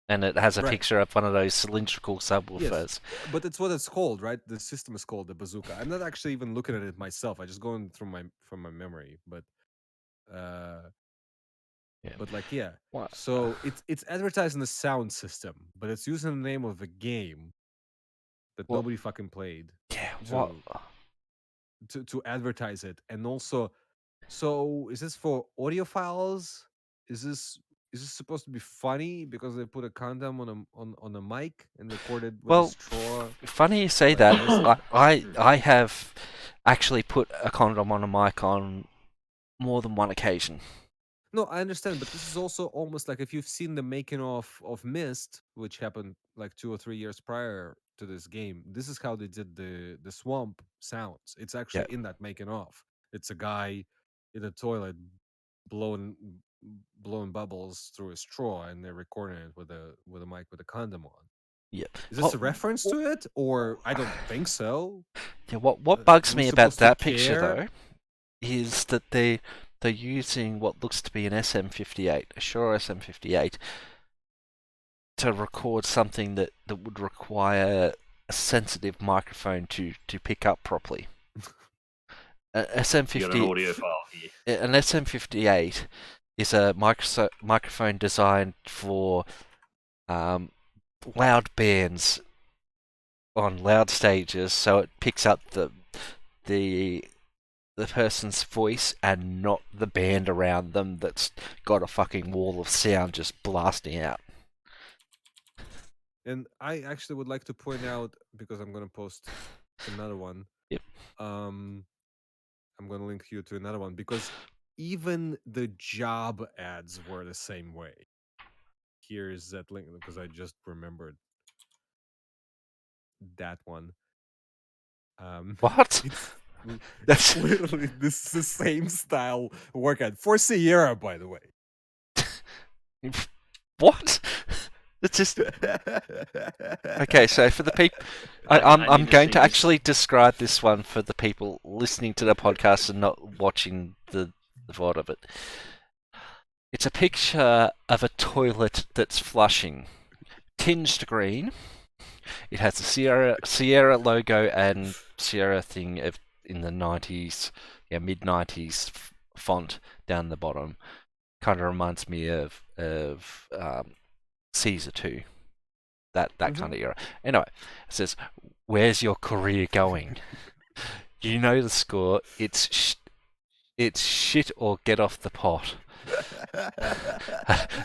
and it has a Right. picture of one of those cylindrical Yes, subwoofers. but it's what it's called, right? The system is called the bazooka. I'm not actually even looking at it myself. I just going through from my memory, uh, Yeah. but like yeah. What? So it's advertising the sound system, but it's using the name of a game that What? nobody fucking played Yeah. What? to to advertise it, and also, so is this for audiophiles? Is this is this supposed to be funny because they put a condom on a mic and recorded with a Well, straw funny you say while you that. listen? I have actually put a condom on a mic on more than one occasion. No, I understand, but this is also almost like if you've seen the making of Mist, which happened like 2 or 3 years prior to this game. This is how they did the swamp sounds. It's Yeah. actually in that making of. It's a guy in a toilet blowing blowing bubbles through a straw, and they're recording it with a mic with a condom on. Yeah. Is this a reference to it, or I don't think so? Yeah. What Are bugs we me about supposed to that picture care? though is that they're using what looks to be an SM58, a Shure SM58, to record something that would require a sensitive microphone to pick up properly. You got an SM50, audio file here. an SM58 is a microphone designed for loud bands on loud stages, so it picks up the person's voice and not the band around them that's got a fucking wall of sound just blasting out. And I actually would like to point out, because I'm going to post another one. Yep. I'm going to link you to another one, because even the job ads were the same way. Here's that link because I just remembered that one. What? It's That's literally the same style workout for Sierra, by the way. what? It's just okay. So for the people, I'm I need to going see to this. actually describe this one for the people listening to the podcast and not watching the VOD of it. It's a picture of a toilet that's flushing, tinged green. It has the Sierra logo and Sierra thing in the 90s, yeah, mid 90s font down the bottom. Kind of reminds me of Caesar 2, that kind of era. Anyway, it says, "Where's your career going? You know the score. It's shit or get off the pot."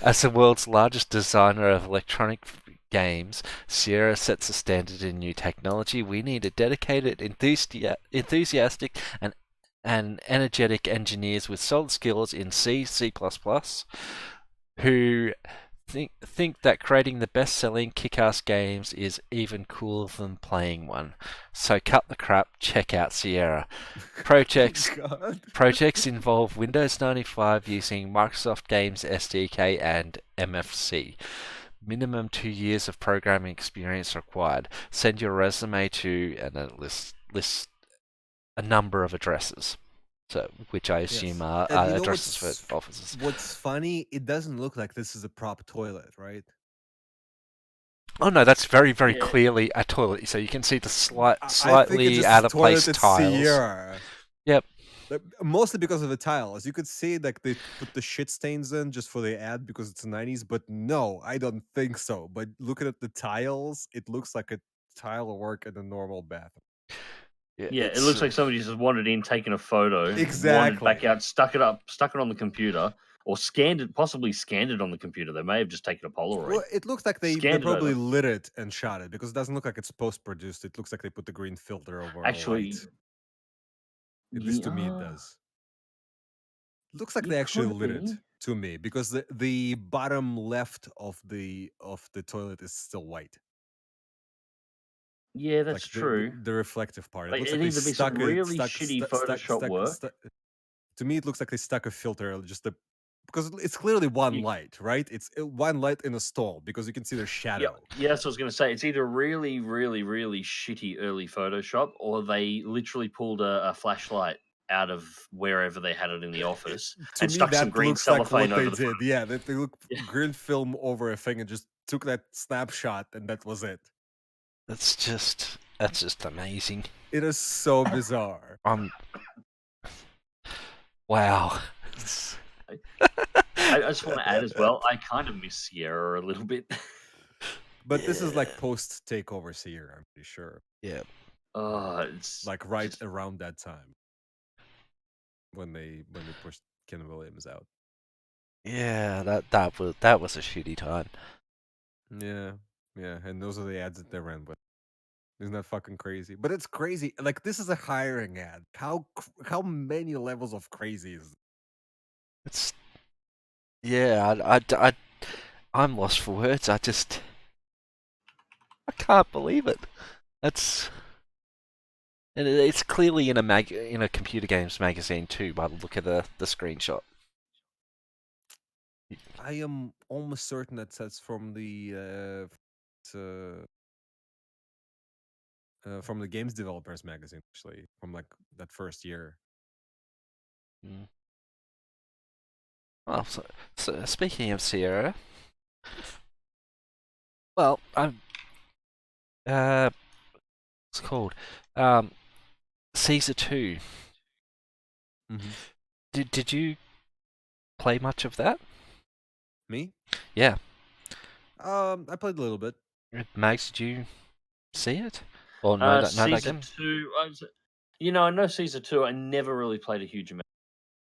As the world's largest designer of electronic games, Sierra sets a standard in new technology. We need a dedicated, enthusiastic, and energetic engineers with solid skills in C++, who think that creating the best-selling kick-ass games is even cooler than playing one. So cut the crap, check out Sierra. Projects involve Windows 95 using Microsoft Games SDK and MFC. Minimum 2 years of programming experience required. Send your resume to, and it lists a number of addresses. So, which I assume are And you know addresses for offices. what's funny? It doesn't look like this is a prop toilet, right? Oh no, that's very, very Yeah. clearly a toilet. So you can see the I think it's slightly just out of place toilet at tiles. Sierra. Yep. Mostly because of the tiles. You could see like they put the shit stains in just for the ad because it's the 90s, but no, I don't think so. But looking at the tiles, it looks like a tile work in a normal bathroom. Yeah, it looks like somebody just wandered in, taken a photo, wandered Exactly. back out, stuck it on the computer, or possibly scanned it on the computer. They may have just taken a Polaroid. Well, it looks like they Scanned it probably over. lit it and shot it, because it doesn't look like it's post-produced. It looks like they put the green filter over all Actually, white. At least to me it does. Looks like It they actually could lit it be. to me because the bottom left of the toilet is still white. Yeah, Like that's true. the reflective part. It Like, looks like it'd they either be some stuck it really shitty Photoshop stuck. work. To me, it looks like they stuck a filter because it's clearly one You, light, right? It's one light in a stall because you can see the yeah, shadow. yeah, that's what I was going to say. It's either really, really, really shitty early Photoshop, or they literally pulled a flashlight out of wherever they had it in the office To and me, stuck some that green looks like cellophane what they over the front. did. Yeah, that they look Yeah. green film over a thing and just took that snapshot, and that was it. That's just amazing. It is so bizarre. Wow. I just want to add as well, I kind of miss Sierra a little bit. But this is like Yeah. post takeover Sierra, I'm pretty sure. Yeah. Oh, it's Like right just, around that time when they pushed Ken Williams out. Yeah, that was a shitty time. Yeah, yeah, and those are the ads that they ran with. Isn't that fucking crazy? But it's crazy. Like this is a hiring ad. How many levels of crazy is? It's yeah. I'm lost for words. I can't believe it. That's and it's clearly in a computer games magazine too by the look of the screenshot. I am almost certain that's from from the games developers magazine, actually, from like that first year. Mm. Oh, so speaking of Sierra, well, it's called Caesar 2. Mm-hmm. Did you play much of that? Me? Yeah. I played a little bit. Mags, did you see it? Or know that Caesar game? 2, I know Caesar 2, I never really played a huge amount.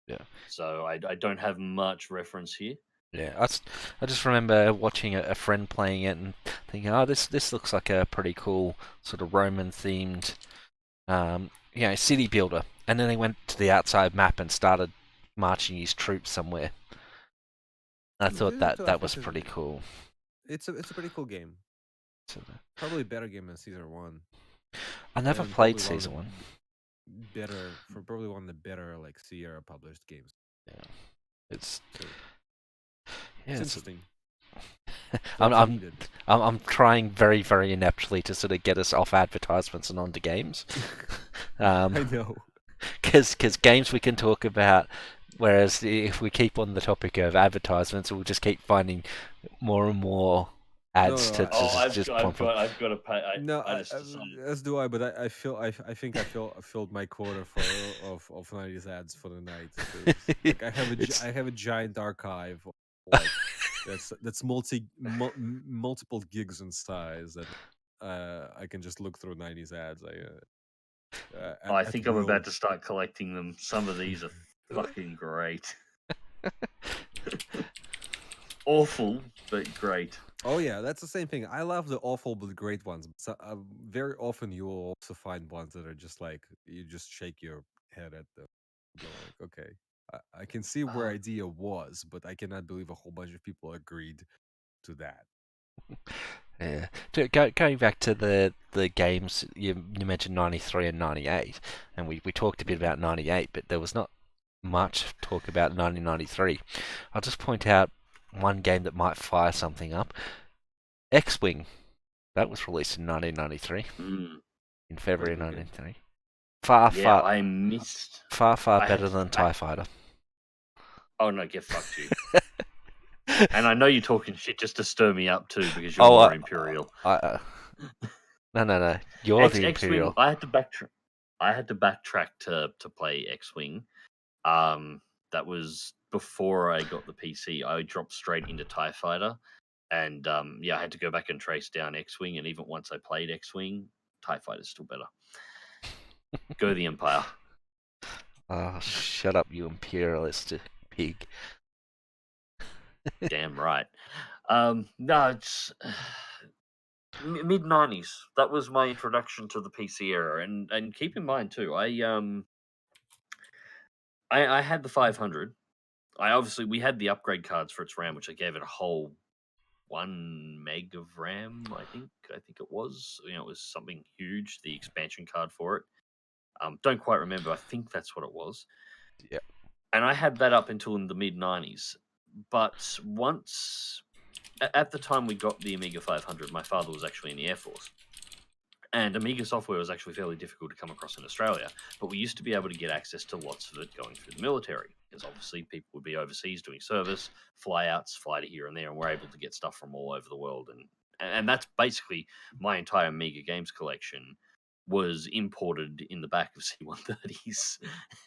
Yeah. So I don't have much reference here. Yeah, I just remember watching a friend playing it and thinking, oh, this looks like a pretty cool sort of Roman themed, city builder. And then he went to the outside map and started marching his troops somewhere. I thought Caesar 2, I that was think pretty cool. it's a pretty cool game. So, Probably a better game than Caesar 1. I never And played probably one of Caesar the 1. probably one of the better like Sierra published games. Yeah, it's So yeah, it's interesting. I'm I'm trying very very ineptly to sort of get us off advertisements and onto games. I know. Because games we can talk about, whereas if we keep on the topic of advertisements, we'll just keep finding more and more ads to just pump up. I've got to pay. No, I just decided. as do I. But I feel I think I filled my quota of 90s ads for the night. Like I have a giant archive, like that's multiple gigs in size that I can just look through 90s ads. I At think I'm will. about to start collecting them. Some of these are fucking great. Awful, but great. Oh yeah, that's the same thing. I love the awful but great ones. So, very often you will also find ones that are just like you just shake your head at them. Go like, okay, I can see where Uh, idea was, but I cannot believe a whole bunch of people agreed to that. Yeah. Going back to the games, you mentioned 93 and 98, and we talked a bit about 98, but there was not much talk about 1993. I'll just point out one game that might fire something up. X-Wing. That was released in 1993, in February Pretty good game. 1993. yeah, I missed. Far I had better to than TIE Fighter. Oh no, get fucked you. And I know you're talking shit just to stir me up too, because you're more Imperial. No. You're the Imperial. X-Wing. I had to backtrack to play X-Wing. That was before I got the PC. I dropped straight into TIE Fighter, and I had to go back and trace down X-Wing. And even once I played X-Wing, TIE Fighter's still better. Go the Empire. Oh, shut up, you imperialist pig. Damn right. No, it's mid 90s. That was my introduction to the PC era, and keep in mind too, I had the 500, we had the upgrade cards for its RAM, which I gave it a whole 1 meg of RAM. I think it was. It was something huge. The expansion card for it. Don't quite remember. I think that's what it was. Yeah. And I had that up until in the mid '90s. But once at the time we got the Amiga 500, my father was actually in the Air Force. And Amiga software was actually fairly difficult to come across in Australia, but we used to be able to get access to lots of it going through the military, because obviously people would be overseas doing service, flyouts, fly to here and there, and we're able to get stuff from all over the world. And that's basically my entire Amiga games collection was imported in the back of C-130s.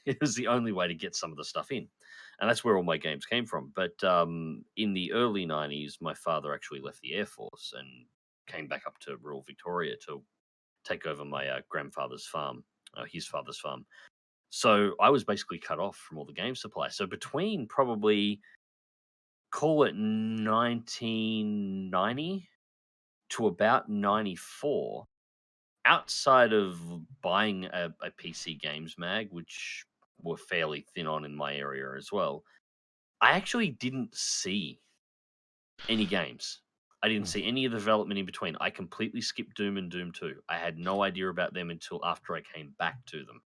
It was the only way to get some of the stuff in. And that's where all my games came from. But in the early 90s, my father actually left the Air Force and came back up to rural Victoria to take over my grandfather's farm, his father's farm. So I was basically cut off from all the game supply. So between probably, call it 1990 to about 94, outside of buying a PC games mag, which were fairly thin on in my area as well, I actually didn't see any games. I didn't see any of the development in between. I completely skipped Doom and Doom 2. I had no idea about them until after I came back to them.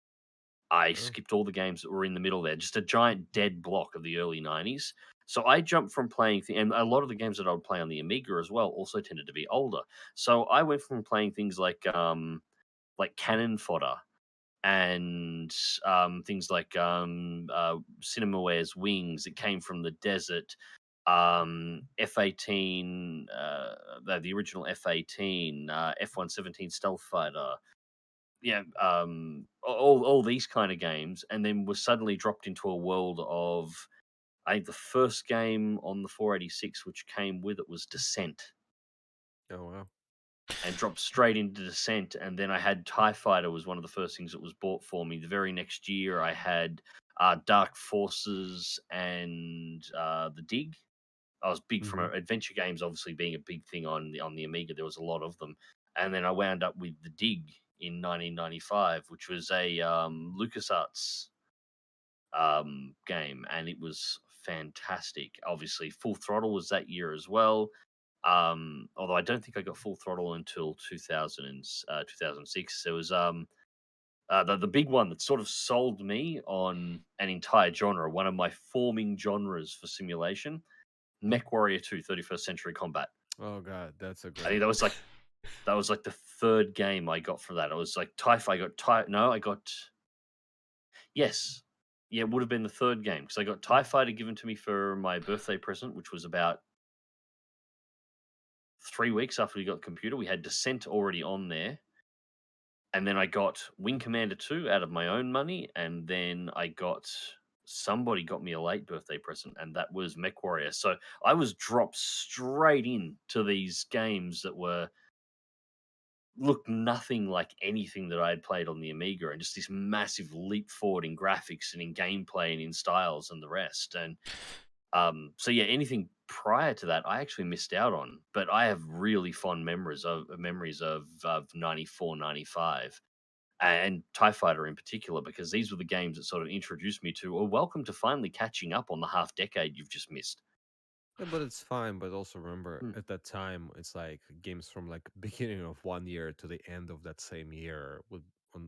I Oh. skipped all the games that were in the middle there, just a giant dead block of the early 90s. So I jumped from playing, and a lot of the games that I would play on the Amiga as well also tended to be older. So I went from playing things like Cannon Fodder and things like Cinemaware's Wings that came from the desert, F-18, the original F-18, F-117 Stealth Fighter, all these kind of games, and then was suddenly dropped into a world of, I think the first game on the 486 which came with it was Descent, Oh wow. and dropped straight into Descent. And then I had TIE Fighter was one of the first things that was bought for me. The very next year I had Dark Forces and the Dig. I was big from Mm-hmm. adventure games, obviously being a big thing on the Amiga. There was a lot of them, and then I wound up with the Dig in 1995, which was a LucasArts game, and it was fantastic. Obviously, Full Throttle was that year as well. Although I don't think I got Full Throttle until 2006. There was the big one that sort of sold me on an entire genre, one of my forming genres for simulation. MechWarrior 2, 31st Century Combat. Oh god, that's a I think great. that was the third game I got for that. It was like I got no, I got, yes. Yeah, it would have been the third game, because I got TIE Fighter given to me for my birthday present, which was about 3 weeks after we got the computer. We had Descent already on there. And then I got Wing Commander 2 out of my own money, and then somebody got me a late birthday present, and that was MechWarrior. So I was dropped straight into these games that looked nothing like anything that I had played on the Amiga, and just this massive leap forward in graphics and in gameplay and in styles and the rest. And so yeah, anything prior to that, I actually missed out on. But I have really fond memories of 94, 95, and TIE Fighter in particular, because these were the games that sort of introduced me to, welcome to finally catching up on the half decade you've just missed. Yeah, but it's fine. But also remember, Hmm. at that time, it's like games from like beginning of one year to the end of that same year would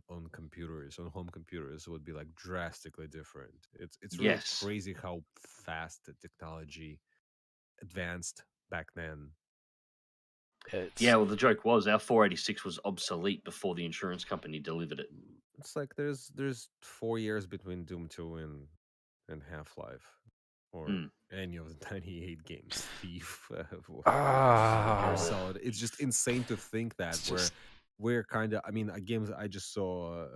on computers, on home computers, would be like drastically different. It's really Yes. crazy how fast the technology advanced back then. It's Yeah, well, the joke was our 486 was obsolete before the insurance company delivered it. It's like there's 4 years between Doom 2 and Half Life, or Hmm. any of the 98 games, Thief, Metal Gear ah, Solid. It's just insane to think that it's just we're kind of. I mean, games I just saw.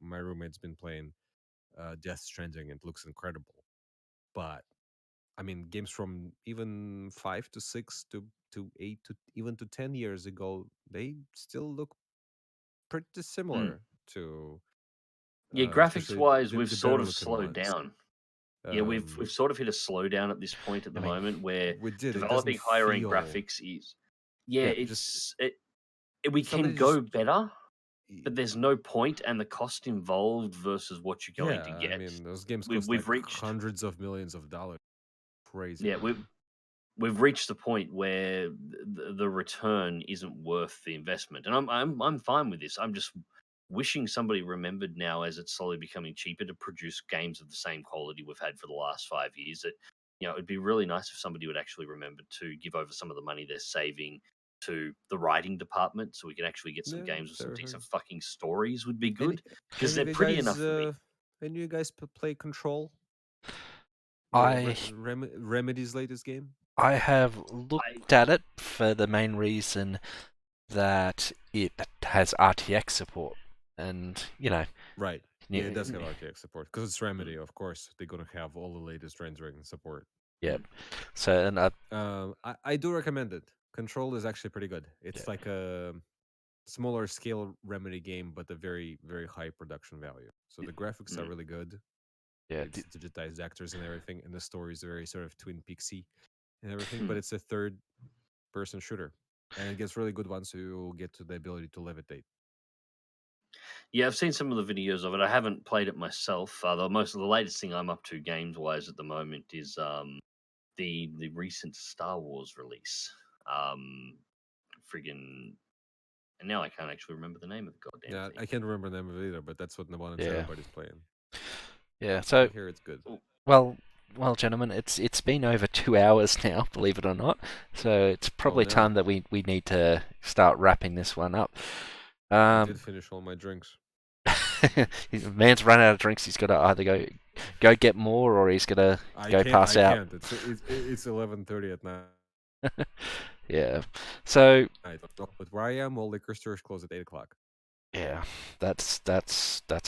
My roommate's been playing Death Stranding. It looks incredible, but I mean, games from even 5 to 6 to 8 to even to 10 years ago, they still look pretty Hmm. similar to Yeah, graphics especially wise, we've the sort better of looking slowed ones. down. Yeah, we've Um, sort of hit a slowdown at this point at I the mean, moment, where we did. It doesn't developing higher end feel. graphics is, yeah, Yeah, just we can somebody just go better. But there's no point, and the cost involved versus what you're going to Yeah, I get. mean, those games cost We've like reached, hundreds of millions of dollars. Crazy. yeah, we've reached the point where the return isn't worth the investment, and I'm fine with this. I'm just wishing somebody remembered now, as it's slowly becoming cheaper to produce games of the same quality we've had for the last 5 years. That it'd be really nice if somebody would actually remember to give over some of the money they're saving to the writing department, so we can actually get some Yeah, games with some fair, fair. decent fucking stories. Would be Any good because any they're of you pretty guys enough for me. any of you guys play Control? I Remedy's latest game? I have I looked at it for the main reason that it has RTX support, and Right. Yeah, it does have yeah, RTX support because it's Remedy. Of course, they're gonna have all the latest rendering support. yeah. So and I do recommend it. Control is actually pretty good. It's yeah, like a smaller scale Remedy game, but a very very high production value. So the graphics are mm. really good. yeah, It's digitized actors and everything, and the story is very sort of Twin Peaksy and everything. But it's a third person shooter, and it gets really good once you get to the ability to levitate. Yeah, I've seen some of the videos of it. I haven't played it myself. Most of the latest thing I'm up to games wise at the moment is the recent Star Wars release. Friggin' and now I can't actually remember the name of the goddamn Yeah, thing. I can't remember the name of it either, but that's what one yeah, everybody's playing. yeah. I So hear it's good. Oh, well, gentlemen, it's been over 2 hours now, believe it or not. So it's Oh probably no, time that we need to start wrapping this one up. I did finish all my drinks. Man's run out of drinks. He's got to either go get more, or he's gonna go pass I out. can't. It's 11:30 at night. Yeah. So But where I am, all liquor stores close at 8 o'clock. yeah, that's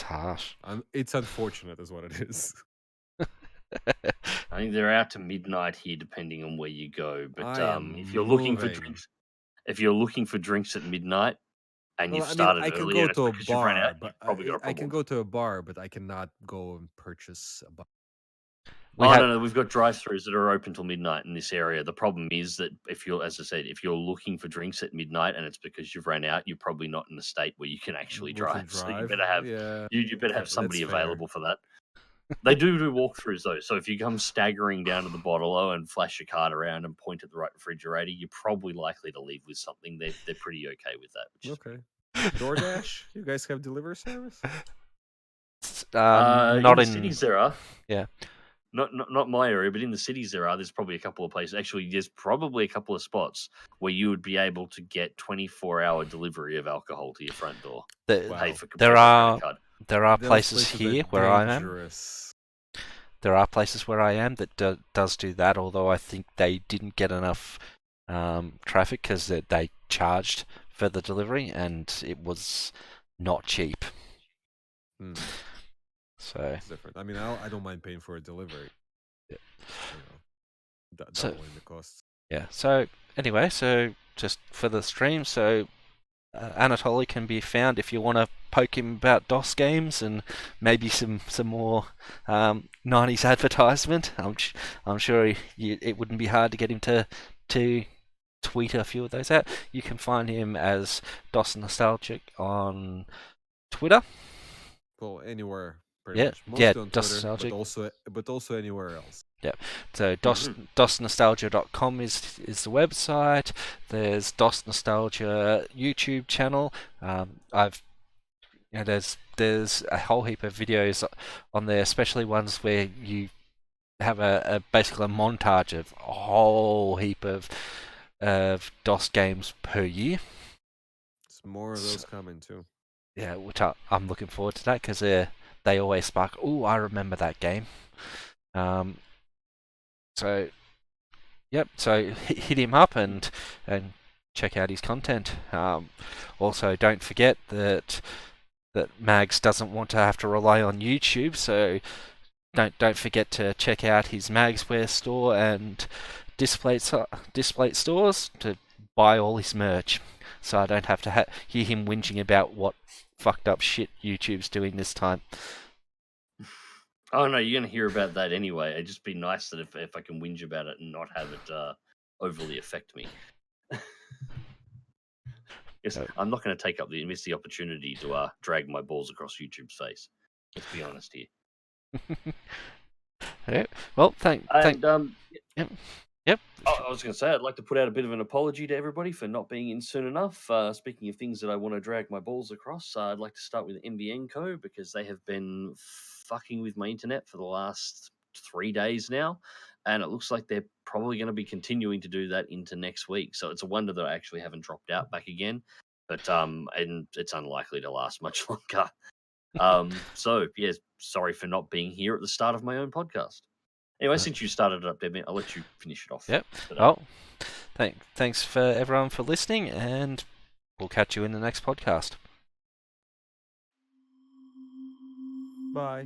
harsh. It's unfortunate, is what it is. I think they're out to midnight here, depending on where you go. But I am if you're looking for moving. drinks, if you're looking for drinks at midnight and Well, you've I mean, started I can early go and it's to a because you've ran out, bar, but you've probably got a I can problem. go to a bar, but I cannot go and purchase a bar. We Oh have no, we've got drive-throughs that are open till midnight in this area. The problem is that if you're, as I said, if you're looking for drinks at midnight and it's because you've ran out, you're probably not in a state where you can actually We can drive. So you drive. better have Yeah, you better have that's somebody fair. available for that. They do walkthroughs though, so if you come staggering down to the bottle and flash your card around and point at the right refrigerator, you're probably likely to leave with something. They're pretty okay with that, which is Okay. DoorDash, you guys have delivery service? in not the in cities there are. yeah. Not my area, but in the cities there are. There's probably a couple of places. Actually, there's probably a couple of spots where you would be able to get 24-hour delivery of alcohol to your front door. The, Pay Wow. for there by credit are card. there are Those places places are here where I am. dangerous. There are places where I am that does do that. Although I think they didn't get enough traffic because they charged for the delivery and it was not cheap. Hmm. So It's different. I mean, I don't mind paying for a delivery. yeah. You know, So doubling the costs. yeah. So anyway, so just for the stream, so Anatoly can be found if you want to poke him about DOS games and maybe some more 90s advertisement. I'm sure it wouldn't be hard to get him to tweet a few of those out. You can find him as DOS Nostalgic on Twitter. Well, anywhere pretty Yeah, much. yeah, Mostly on DOS Twitter, Nostalgic. but also anywhere else. Yeah. So Mhm. DOSnostalgia.com is the website. There's DOS Nostalgia YouTube channel. There's a whole heap of videos on there, especially ones where you have a basically a montage of a whole heap of DOS games per year. It's more of those coming too. Yeah, which I'm looking forward to that because they always spark. Oh, I remember that game. So yep. So hit him up and check out his content. Also, don't forget that Mags doesn't want to have to rely on YouTube, so don't forget to check out his Magsware store and Display stores to buy all his merch. So I don't have to hear him whinging about what fucked up shit YouTube's doing this time. Oh no, you're gonna hear about that anyway. It'd just be nice that if I can whinge about it and not have it overly affect me. Yes, I'm not going to miss the opportunity to drag my balls across YouTube's face. Let's be honest here. Yeah. Well, And Yep. I was going to say, I'd like to put out a bit of an apology to everybody for not being in soon enough. Speaking of things that I want to drag my balls across, I'd like to start with NBN Co. because they have been fucking with my internet for the last 3 days now. And it looks like they're probably going to be continuing to do that into next week. So it's a wonder that I actually haven't dropped out back again. But and it's unlikely to last much longer. So, yeah, sorry for not being here at the start of my own podcast. Anyway, since you started it up, Deb, I'll let you finish it off. Yep. But, Well, thanks for everyone for listening, and we'll catch you in the next podcast. Bye.